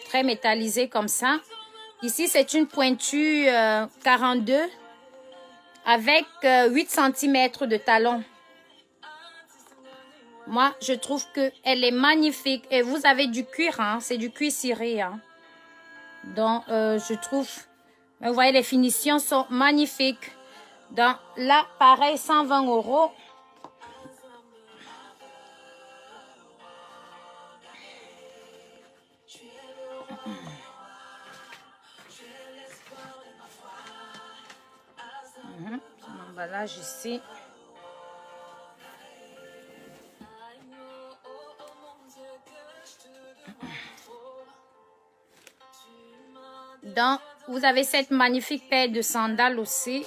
Très métallisé comme ça. Ici, c'est une pointure 42 avec 8 cm de talon. Moi, je trouve qu'elle est magnifique. Et vous avez du cuir, hein? C'est du cuir ciré. Hein? Donc, je trouve... Vous voyez, les finitions sont magnifiques. Donc, là, pareil, 120 €. Son emballage ici. Donc, vous avez cette magnifique paire de sandales aussi.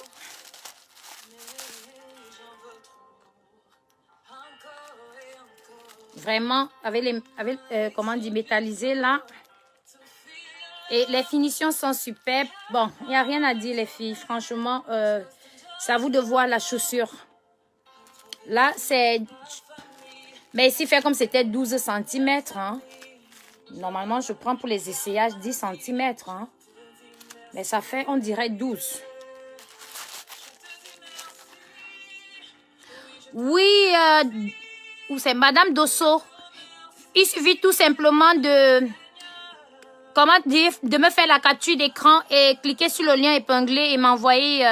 Vraiment, avec comment dire, métallisé là. Et les finitions sont superbes. Bon, il n'y a rien à dire les filles. Franchement, c'est à vous de voir la chaussure. Là, c'est... Mais ici, fait comme c'était 12 cm. Hein. Normalement, je prends pour les essayages 10 cm. Hein. Mais ça fait, on dirait 12. Oui, c'est Madame Dosso. Il suffit tout simplement de... Comment dire? De me faire la capture d'écran et cliquer sur le lien épinglé et m'envoyer...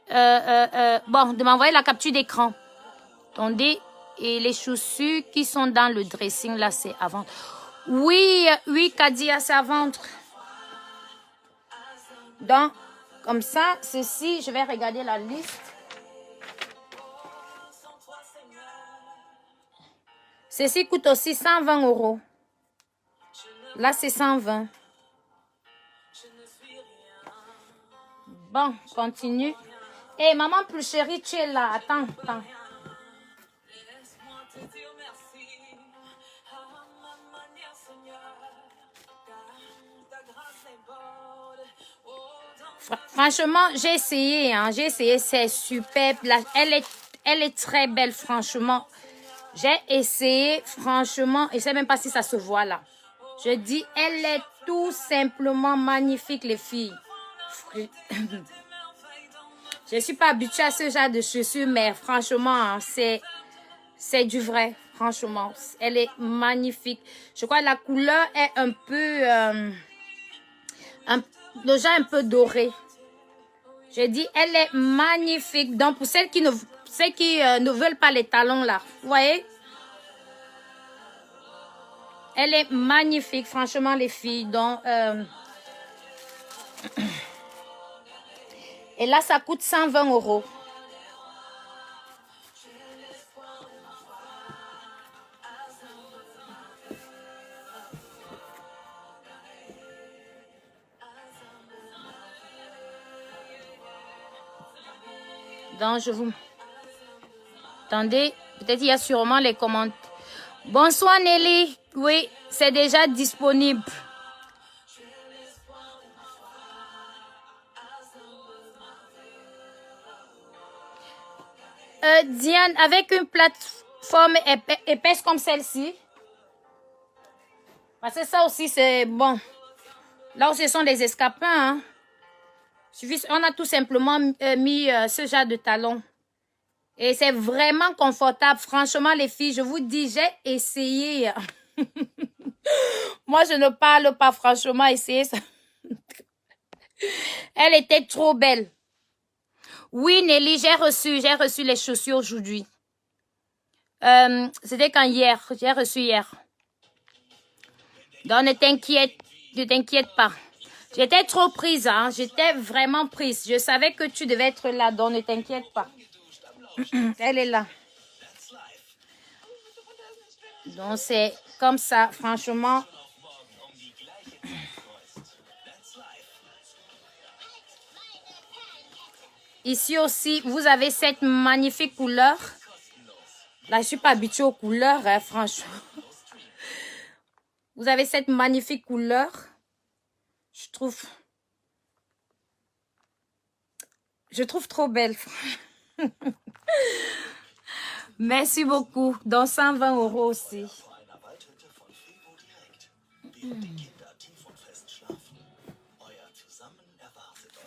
de m'envoyer la capture d'écran. Attendez. Et les chaussures qui sont dans le dressing, là, c'est à vendre. Oui, Kadia, c'est à vendre. Donc, comme ça, ceci, je vais regarder la liste. Ceci coûte aussi 120 €. Là, c'est 120. Bon, continue. Hé, maman plus chérie, tu es là. Attends. Franchement, j'ai essayé. Hein, j'ai essayé, c'est superbe. Elle est très belle, franchement. J'ai essayé, franchement. Je ne sais même pas si ça se voit là. Je dis, elle est tout simplement magnifique, les filles. Je ne suis pas habituée à ce genre de chaussures, mais franchement, hein, c'est du vrai. Franchement, elle est magnifique. Je crois que la couleur est un peu... déjà un peu dorée. Je dis, elle est magnifique. Donc, pour celles qui ne veulent pas les talons là, vous voyez? Elle est magnifique, franchement, les filles. Donc, et là, ça coûte 120 €. Donc, je vous... Attendez, peut-être il y a sûrement les commentaires. Bonsoir Nelly. Oui, c'est déjà disponible. Diane, avec une plateforme épaisse comme celle-ci. Parce que ça aussi, c'est bon. Là où ce sont des escapins, hein. On a tout simplement mis ce genre de talons. Et c'est vraiment confortable. Franchement, les filles, je vous dis, j'ai essayé. Moi, je ne parle pas, franchement, essayer ça. Elle était trop belle. Oui, Nelly, j'ai reçu les chaussures aujourd'hui. C'était quand hier. J'ai reçu hier. Donc, ne t'inquiète pas. J'étais trop prise, hein. J'étais vraiment prise. Je savais que tu devais être là, donc ne t'inquiète pas. Elle est là. Donc, c'est comme ça, franchement. Ici aussi, vous avez cette magnifique couleur. Là, je ne suis pas habituée aux couleurs, hein, franchement. Vous avez cette magnifique couleur. Je trouve trop belle. Merci beaucoup. Dans 120 € aussi.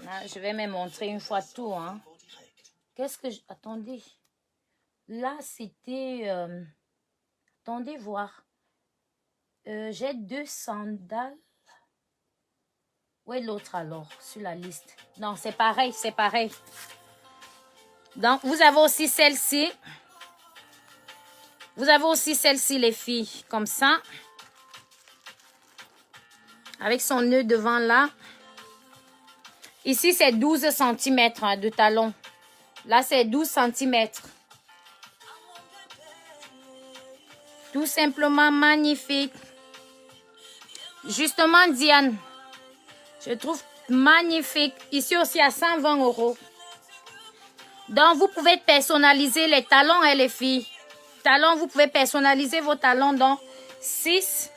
Là, je vais me montrer une fois tout. Hein. Qu'est-ce que... Attendez. Là, c'était... Attendez voir. J'ai 2 sandales. Où est l'autre alors sur la liste? Non, c'est pareil, c'est pareil. Donc, vous avez aussi celle-ci. Vous avez aussi celle-ci, les filles, comme ça. Avec son nœud devant là. Ici, c'est 12 cm hein, de talon. Là, c'est 12 cm. Tout simplement magnifique. Justement, Diane, je trouve magnifique. Ici aussi, à 120 €. Donc, vous pouvez personnaliser les talons, hein, les filles. Talons, vous pouvez personnaliser vos talons dans 6,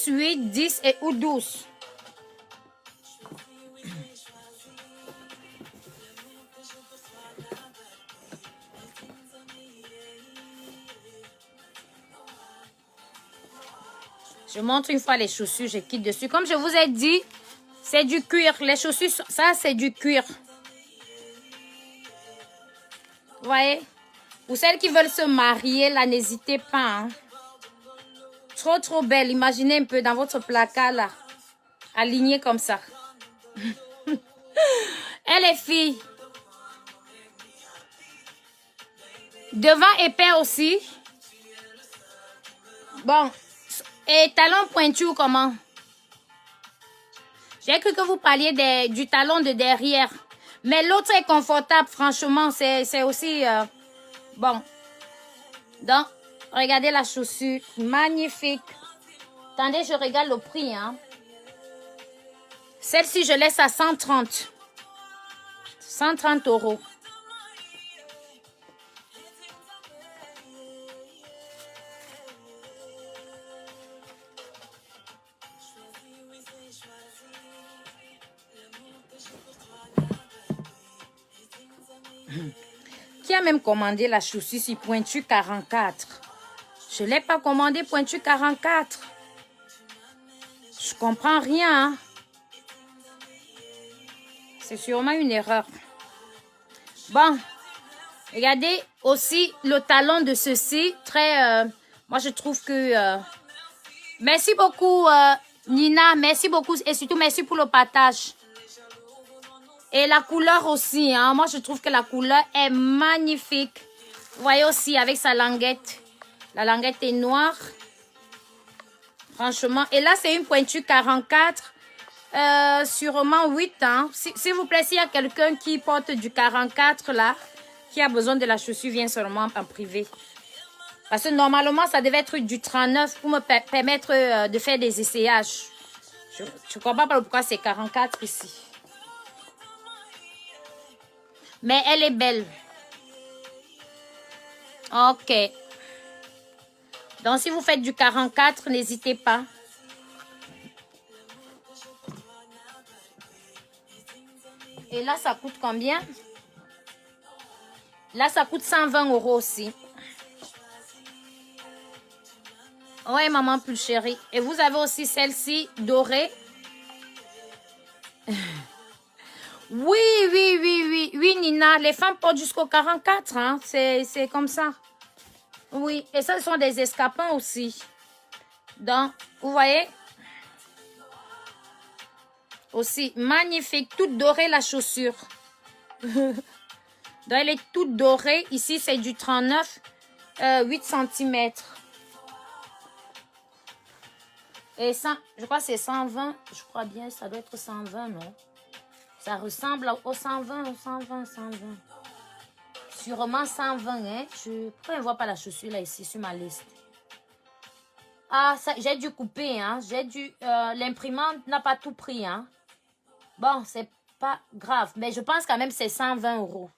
8, 10 et ou 12. Je montre une fois les chaussures, je quitte dessus. Comme je vous ai dit, c'est du cuir. Les chaussures, ça, c'est du cuir. Vous voyez? Pour celles qui veulent se marier, là, n'hésitez pas. Hein. Trop, trop belle. Imaginez un peu dans votre placard, là. Aligné comme ça. Et les filles. Devant épais aussi. Bon. Et talon pointu ou comment? J'ai cru que vous parliez du talon de derrière. Mais l'autre est confortable, franchement. C'est aussi... bon. Donc, regardez la chaussure. Magnifique. Attendez, je regarde le prix. Hein. Celle-ci, je laisse à 130. 130 €. Qui a même commandé la chaussure si pointu 44? Je ne l'ai pas commandé pointu 44. Je comprends rien. Hein? C'est sûrement une erreur. Bon, regardez aussi le talon de ceci. Très, moi, je trouve que... merci beaucoup, Nina. Merci beaucoup et surtout merci pour le partage. Et la couleur aussi, hein. Moi je trouve que la couleur est magnifique. Vous voyez aussi avec sa languette. La languette est noire. Franchement. Et là c'est une pointure 44. Sûrement 8 ans. S'il vous plaît, s'il y a quelqu'un qui porte du 44 là, qui a besoin de la chaussure, vient seulement en privé. Parce que normalement ça devait être du 39 pour me permettre de faire des essayages. Je ne comprends pas pourquoi c'est 44 ici. Mais elle est belle. Ok. Donc, si vous faites du 44, n'hésitez pas. Et là, ça coûte combien? Là, ça coûte 120 € aussi. Oui, maman plus chérie. Et vous avez aussi celle-ci, dorée. Oui, Nina. Les femmes portent jusqu'au 44. Hein? C'est comme ça. Oui, et ça, ce sont des escapins aussi. Donc, vous voyez? Aussi, magnifique. Toute dorée, la chaussure. Donc, elle est toute dorée. Ici, c'est du 39, 8 cm. Et ça, je crois que c'est 120. Je crois bien, ça doit être 120, non? Ça ressemble au 120, au 120. Sûrement 120, hein? Pourquoi je ne vois pas la chaussure là, ici, sur ma liste? Ah, j'ai dû couper, hein? L'imprimante n'a pas tout pris, hein? Bon, c'est pas grave. Mais je pense quand même que c'est 120 €.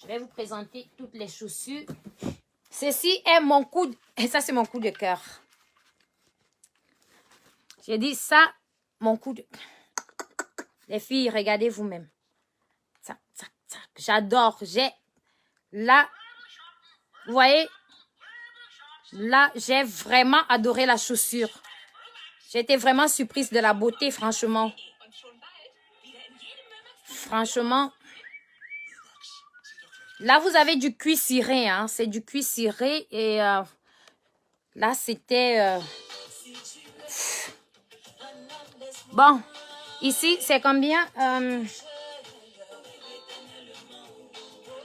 Je vais vous présenter toutes les chaussures. Ceci est mon coup et ça, c'est mon coup de cœur. J'ai dit ça, mon coup de... Les filles, regardez vous-même. J'adore. Là, vous voyez, là, j'ai vraiment adoré la chaussure. J'ai été vraiment surprise de la beauté, franchement. Franchement. Là, vous avez du cuir ciré, hein. C'est du cuir ciré. Et là, c'était... Bon, ici, c'est combien?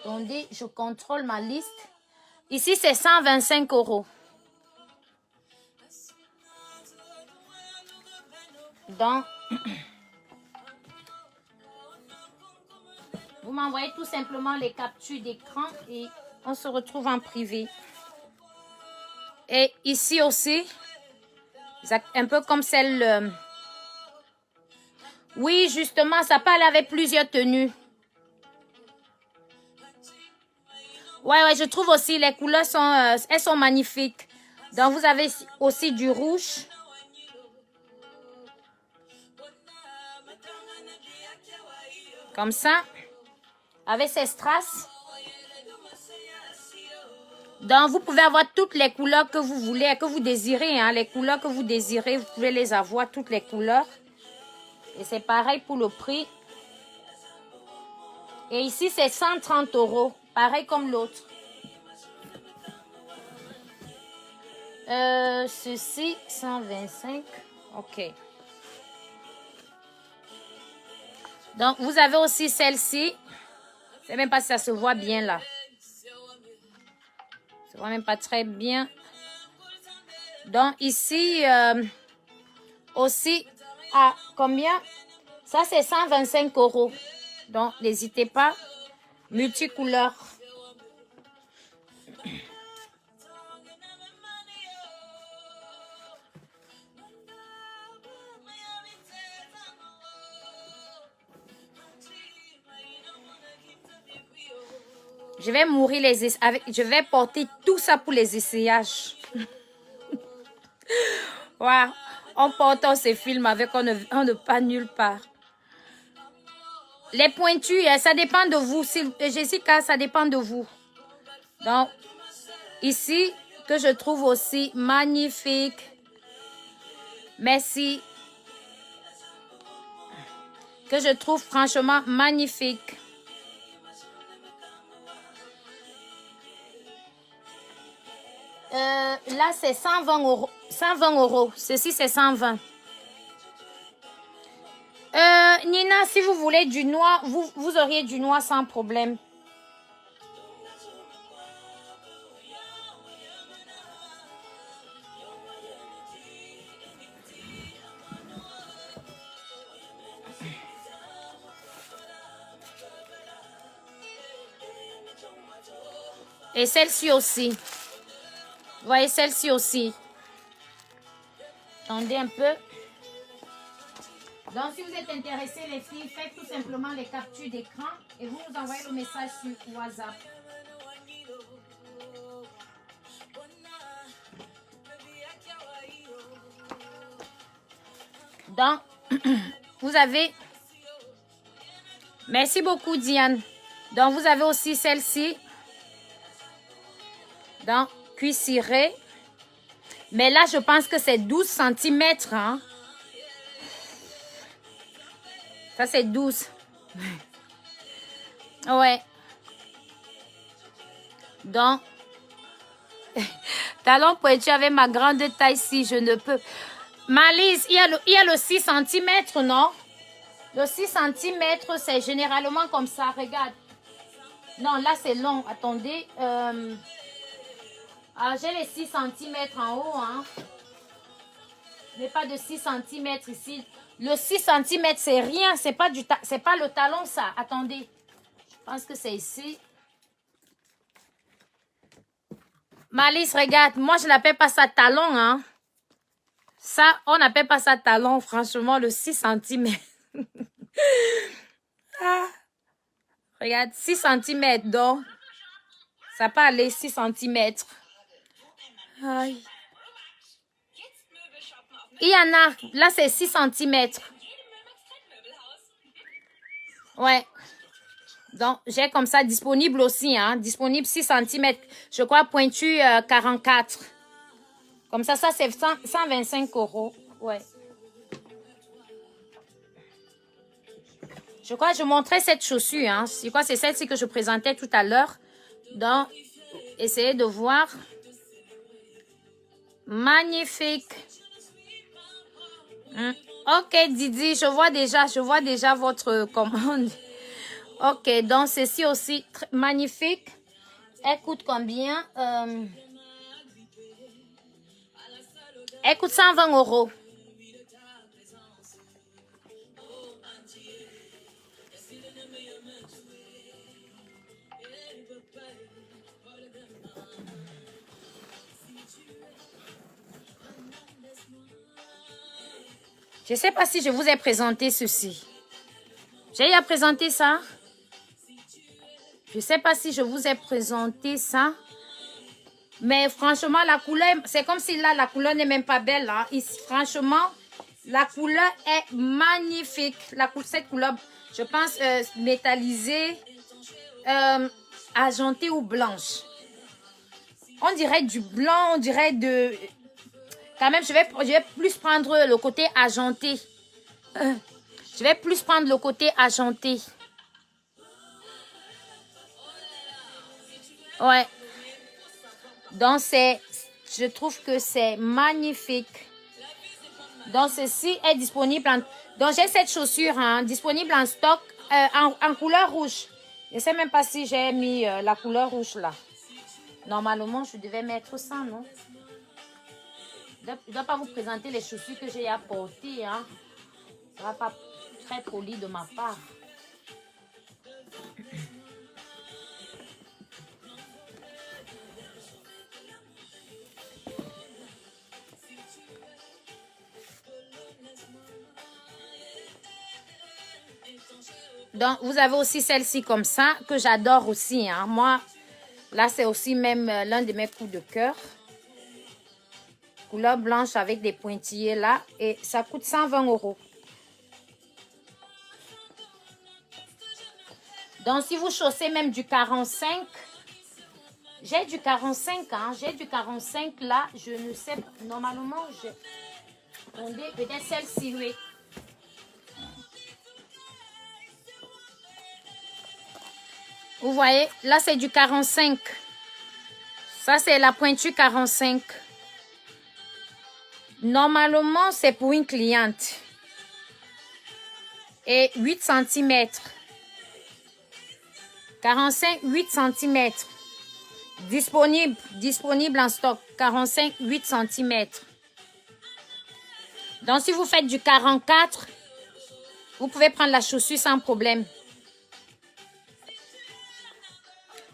Attendez, je contrôle ma liste. Ici, c'est 125 €. Donc, vous m'envoyez tout simplement les captures d'écran et on se retrouve en privé. Et ici aussi, un peu comme celle... Oui, justement, ça peut aller avec plusieurs tenues. Ouais, je trouve aussi les couleurs elles sont magnifiques. Donc, vous avez aussi du rouge. Comme ça. Avec ces strass. Donc, vous pouvez avoir toutes les couleurs que vous voulez, que vous désirez. Hein, les couleurs que vous désirez, vous pouvez les avoir, toutes les couleurs. Et c'est pareil pour le prix. Et ici, c'est 130 €. Pareil comme l'autre. Ceci, 125. OK. Donc, vous avez aussi celle-ci. Je ne sais même pas si ça se voit bien là. Ça ne se voit même pas très bien. Donc, ici, aussi, à combien? Ça, c'est 125 €. Donc, n'hésitez pas. Multicouleur. Je vais mourir je vais porter tout ça pour les essayages. Wow. On porte ces films avec on ne pas nulle part. Les pointus, ça dépend de vous. Jessica, ça dépend de vous. Donc, ici, que je trouve aussi magnifique. Merci. Que je trouve franchement magnifique. Là, c'est 120 €. 120 €. Ceci, c'est 120. Nina, si vous voulez du noir, vous auriez du noir sans problème. Et celle-ci aussi. Vous voyez celle-ci aussi. Attendez un peu. Donc, si vous êtes intéressés, les filles, faites tout simplement les captures d'écran et vous nous envoyez le message sur WhatsApp. Donc, vous avez... Merci beaucoup, Diane. Donc, vous avez aussi celle-ci. Donc, cuir ciré. Mais là, je pense que c'est 12 cm. Hein? Ça, c'est 12. Ouais. Donc, talon pointu avec ma grande taille, si je ne peux. Malice, il y a le 6 cm, non? Le 6 cm, c'est généralement comme ça. Regarde. Non, là, c'est long. Attendez. Alors, j'ai les 6 cm en haut. Hein. Je n'ai pas de 6 cm ici. Le 6 cm, c'est rien. C'est pas le talon, ça. Attendez. Je pense que c'est ici. Malice, regarde. Moi, je n'appelle pas ça talon. Hein. Ça, on n'appelle pas ça talon. Franchement, le 6 cm. Ah. Regarde, 6 cm. Donc, ça peut aller 6 cm. Aïe. Il y en a, là c'est 6 cm. Ouais. Donc, j'ai comme ça disponible aussi, hein. Disponible 6 cm. Je crois pointu 44. Comme ça c'est 125 €. Ouais. Je crois que je montrais cette chaussure. Hein. Je crois que c'est celle-ci que je présentais tout à l'heure. Donc, essayez de voir. Magnifique. Ok, Didi, je vois déjà votre commande. Ok, donc ceci aussi magnifique. Elle coûte combien? Elle coûte 120 €. Je ne sais pas si je vous ai présenté ceci. J'ai déjà présenté ça. Je ne sais pas si je vous ai présenté ça. Mais franchement, la couleur, c'est comme si là, la couleur n'est même pas belle. Hein. Ici, franchement, la couleur est magnifique. Cette couleur, je pense, métallisée, argentée ou blanche. On dirait du blanc, on dirait de... Quand même, je vais plus prendre le côté argenté. Je vais plus prendre le côté argenté. Ouais. Donc, je trouve que c'est magnifique. Donc, ceci est disponible. Donc, j'ai cette chaussure disponible en stock en couleur rouge. Je ne sais même pas si j'ai mis la couleur rouge là. Normalement, je devais mettre ça, non? Je ne dois pas vous présenter les chaussures que j'ai apportées. Hein. Ça ne sera pas très poli de ma part. Donc, vous avez aussi celle-ci comme ça, que j'adore aussi. Hein. Moi, là, c'est aussi même l'un de mes coups de cœur. Couleur blanche avec des pointillés là. Et ça coûte 120 €. Donc, si vous chaussez même du 45, j'ai du 45, hein. J'ai du 45 là. Je ne sais pas. Normalement, attendez, peut-être celle-ci, oui. Vous voyez, là, c'est du 45. Ça, c'est la pointure 45. Normalement, c'est pour une cliente. Et 8 cm. 45, 8 cm. Disponible en stock. 45, 8 cm. Donc, si vous faites du 44, vous pouvez prendre la chaussure sans problème.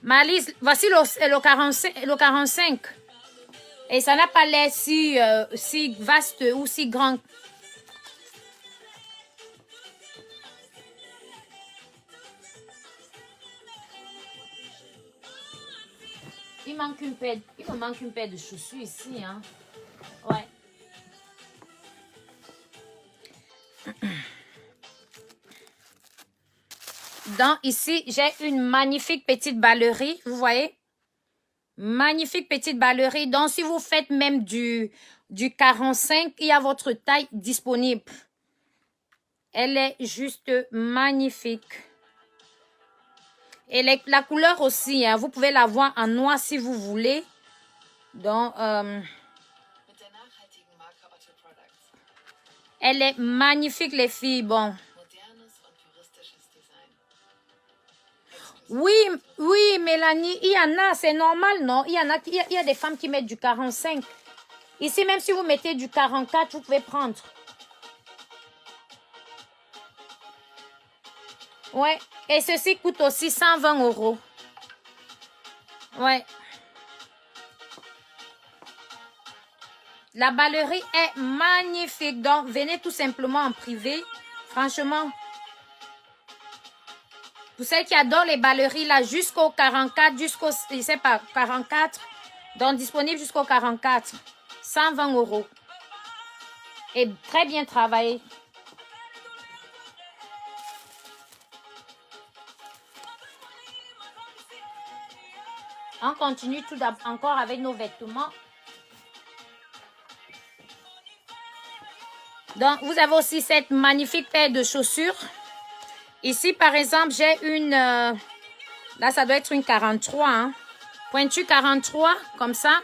Malice, voici le 45. Et ça n'a pas l'air si vaste ou si grand. Il me manque une paire de chaussures ici. Hein. Ouais. Donc, ici, j'ai une magnifique petite ballerie. Vous voyez? Magnifique petite ballerie. Donc, si vous faites même du 45, il y a votre taille disponible. Elle est juste magnifique. Et la couleur aussi, hein, vous pouvez la voir en noir si vous voulez. Donc, elle est magnifique, les filles. Bon. Oui, Mélanie, il y en a, c'est normal, non? Il y a des femmes qui mettent du 45. Ici, même si vous mettez du 44, vous pouvez prendre. Ouais, et ceci coûte aussi 120 €. Ouais. La ballerie est magnifique, donc venez tout simplement en privé. Franchement, pour celles qui adorent les balleries, là, jusqu'au 44, je sais pas, 44, donc disponible jusqu'au 44, 120 €. Et très bien travaillé. On continue encore avec nos vêtements. Donc, vous avez aussi cette magnifique paire de chaussures. Ici, par exemple, j'ai une... là, ça doit être une 43. Hein. Pointure 43, comme ça.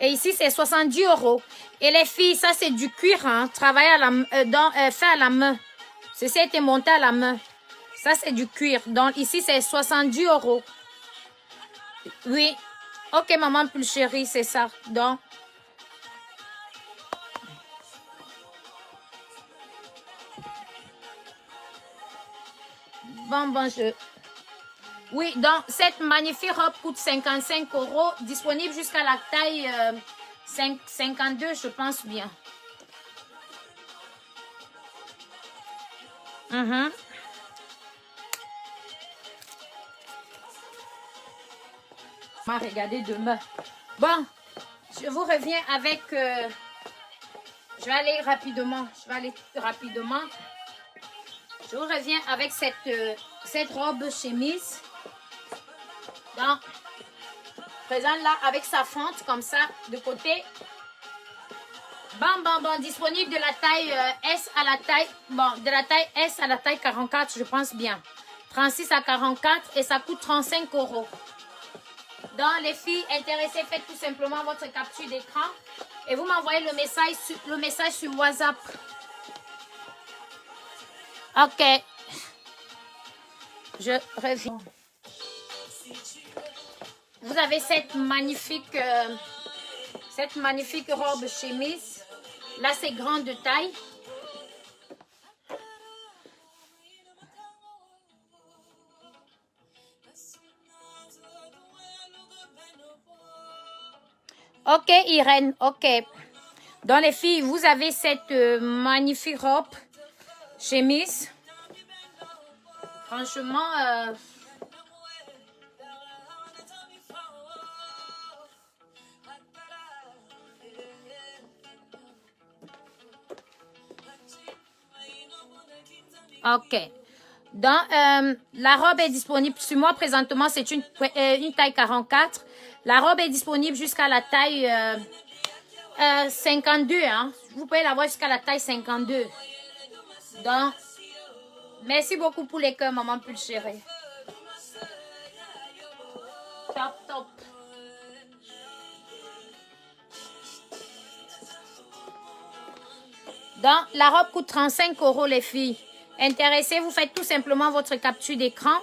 Et ici, c'est 70 €. Et les filles, ça, c'est du cuir. Hein, travaillé à la, fait à la main. Ceci a été monté à la main. Ça, c'est du cuir. Donc, ici, c'est 70 €. Oui. Ok, maman plus chérie, c'est ça. Donc... Bon, Oui, donc cette magnifique robe coûte 55 €, disponible jusqu'à la taille 52, je pense bien. On va regarder demain. Bon, je vous reviens avec... je vais aller rapidement. Je vous reviens avec cette robe chemise. Donc, présente là avec sa fente comme ça de côté. Bon, disponible de la taille S à la taille, de la taille S à la taille 44, je pense bien. 36 à 44 et ça coûte 35 €. Donc, les filles intéressées, faites tout simplement votre capture d'écran et vous m'envoyez le message sur WhatsApp. Ok. Je reviens. Vous avez cette magnifique robe chemise. Là, c'est grande de taille. Ok, Irène, ok. Dans les filles, vous avez cette magnifique robe chemise. Franchement, ok. Donc, la robe est disponible sur moi présentement, c'est une taille 44. La robe est disponible jusqu'à la taille 52. Hein. Vous pouvez l'avoir jusqu'à la taille 52. Donc, merci beaucoup pour les cœurs, maman plus chérie. Top. Donc, la robe coûte 35 € les filles. Intéressés, vous faites tout simplement votre capture d'écran.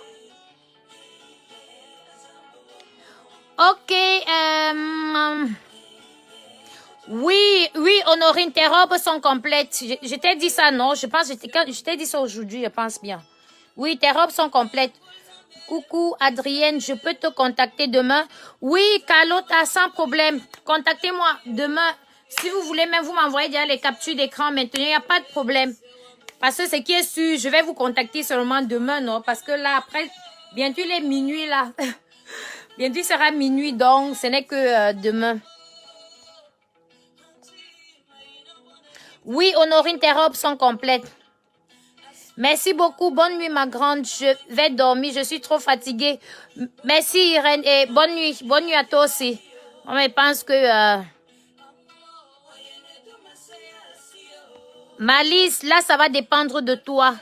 Ok. Oui, Honorine, tes robes sont complètes. Je t'ai dit ça, non? Je pense, je t'ai dit ça aujourd'hui, je pense bien. Oui, tes robes sont complètes. Coucou, Adrienne, je peux te contacter demain? Oui, Carlotta, sans problème. Contactez-moi demain. Si vous voulez, même vous m'envoyez déjà les captures d'écran maintenant, il n'y a pas de problème. Parce que ce qui est sûr, je vais vous contacter seulement demain, non? Parce que là, après, bientôt il est minuit, là. Bientôt il sera minuit, donc ce n'est que demain. Oui, Honorine, tes robes sont complètes. Merci beaucoup. Bonne nuit, ma grande. Je vais dormir. Je suis trop fatiguée. Merci, Irène. Et bonne nuit. Bonne nuit à toi aussi. Je pense que... Malice, là, ça va dépendre de toi.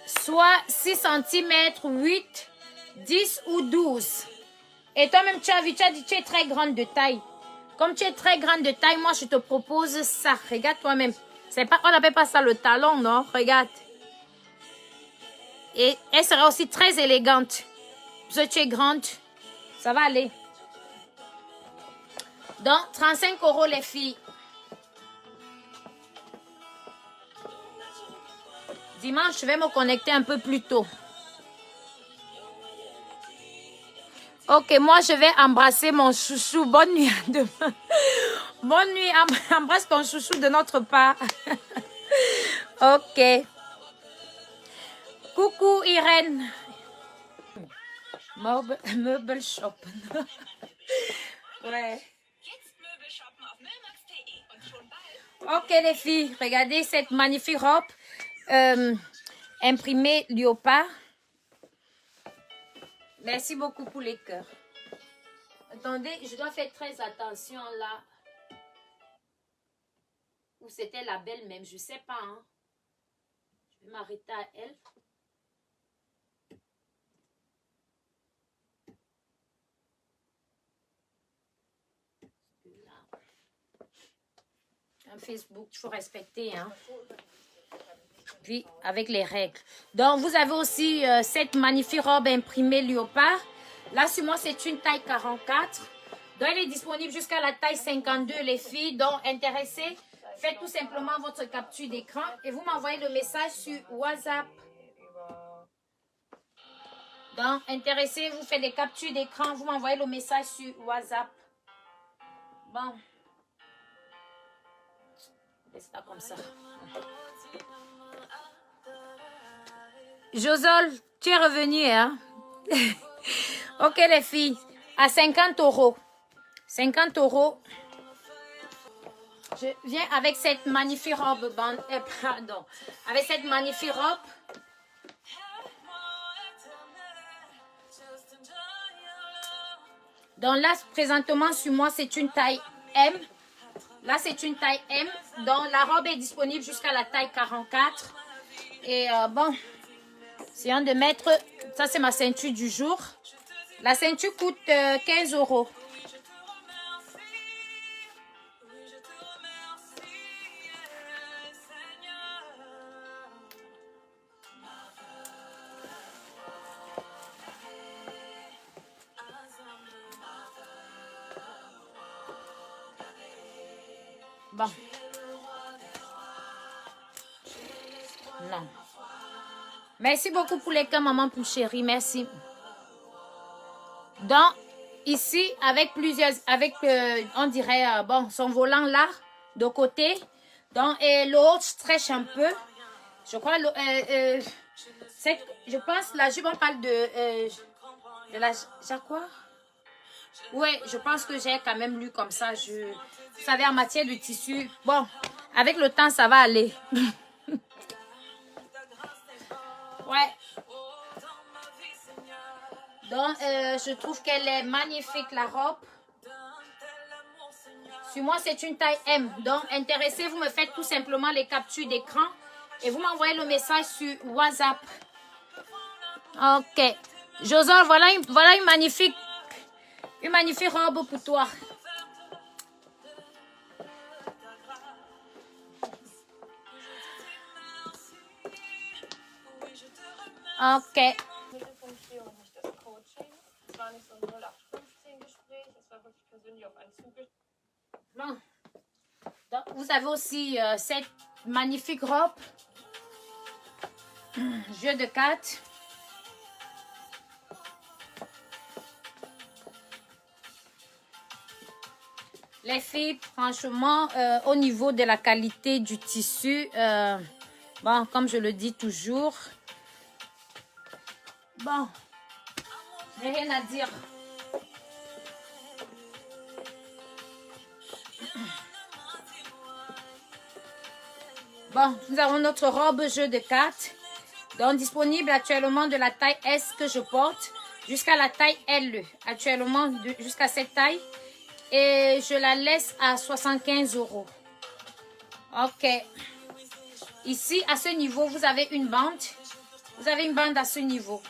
Soit 6 cm, 8, 10 ou 12. Et toi-même, tu as dit tu es très grande de taille. Comme tu es très grande de taille, moi, je te propose ça. Regarde toi-même. On n'appelle pas ça le talon, non? Regarde. Et elle sera aussi très élégante. Parce que tu es grande. Ça va aller. Donc, 35 € les filles. Dimanche, je vais me connecter un peu plus tôt. Ok, moi, je vais embrasser mon chouchou. Bonne nuit à demain. Bonne nuit. Embrasse ton chouchou de notre part. Ok. Coucou, Irène. Meuble shop. Ouais. Ok, les filles, regardez cette magnifique robe imprimée Léopard. Merci beaucoup pour les cœurs. Attendez, je dois faire très attention là. ou c'était la belle même, je sais pas. Hein. Je vais m'arrêter à elle. Un Facebook, il faut respecter. Hein. Puis, avec les règles. Donc, vous avez aussi cette magnifique robe imprimée léopard. Là, sur moi, c'est une taille 44. Donc, elle est disponible jusqu'à la taille 52, les filles. Donc, intéressées, faites tout simplement votre capture d'écran et vous m'envoyez le message sur WhatsApp. Donc, intéressé, vous faites des captures d'écran, vous m'envoyez le message sur WhatsApp. Bon. C'est ça comme ça. Josol, tu es revenu, hein? Ok, les filles, à 50 €. 50 €. Je viens avec cette magnifique robe. Pardon. Avec cette magnifique robe. Donc là, présentement, sur moi, c'est une taille M. Là, c'est une taille M. Donc, la robe est disponible jusqu'à la taille 44. Et bon, essayons de mettre... Ça, c'est ma ceinture du jour. La ceinture coûte 15 €. Bon. Non. Merci beaucoup pour les cas, maman plus chérie. Merci. Donc, ici, avec plusieurs... on dirait, bon, son volant là, de côté. Donc, et l'autre stretch un peu. Je crois... je pense, la jupe, on parle de la Jaguar. Oui, je pense que j'ai quand même lu comme ça. Vous savez, en matière de tissu, bon, avec le temps, ça va aller. Ouais. Donc, je trouve qu'elle est magnifique, la robe. Sur moi, c'est une taille M. Donc, intéressé, vous me faites tout simplement les captures d'écran et vous m'envoyez le message sur WhatsApp. Ok. Josol, voilà une magnifique robe pour toi. Ok. Bon. Donc, vous avez aussi cette magnifique robe. Jeu de cartes. Les filles, franchement, au niveau de la qualité du tissu, bon, comme je le dis toujours, bon, j'ai rien à dire. Bon, nous avons notre robe jeu de cartes, donc disponible actuellement de la taille S que je porte jusqu'à la taille L, actuellement jusqu'à cette taille, et je la laisse à 75 €. Ok. Ici, à ce niveau, vous avez une bande. Vous avez une bande à ce niveau.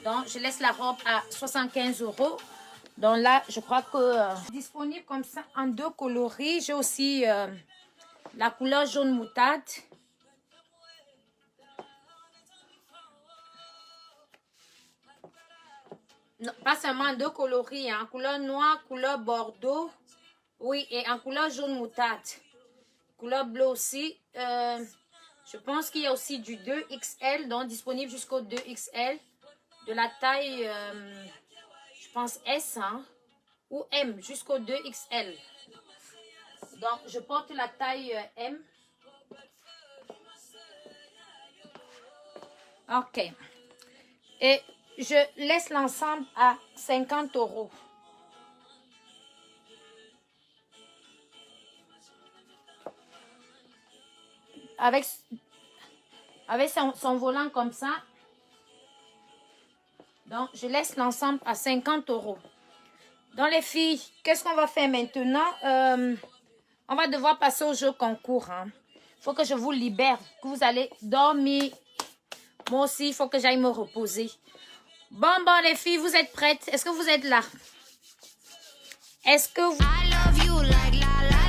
Donc, je laisse la robe à 75 €. Donc là, je crois que disponible comme ça en 2 coloris. J'ai aussi la couleur jaune moutarde. Non, pas seulement en 2 coloris, hein, en couleur noire, couleur bordeaux. Oui, et en couleur jaune moutarde. Couleur bleue aussi. Je pense qu'il y a aussi du 2XL, donc disponible jusqu'au 2XL. De la taille, je pense S, hein, ou M, jusqu'au 2XL. Donc, je porte la taille M. Ok. Et je laisse l'ensemble à 50 €. Avec son volant comme ça. Donc, je laisse l'ensemble à 50 €. Dans les filles, qu'est-ce qu'on va faire maintenant? On va devoir passer au jeu concours. Il faut que je vous libère, que vous allez dormir. Moi aussi, il faut que j'aille me reposer. Bon, les filles, vous êtes prêtes? Est-ce que vous êtes là? Est-ce que vous... I love you like la la.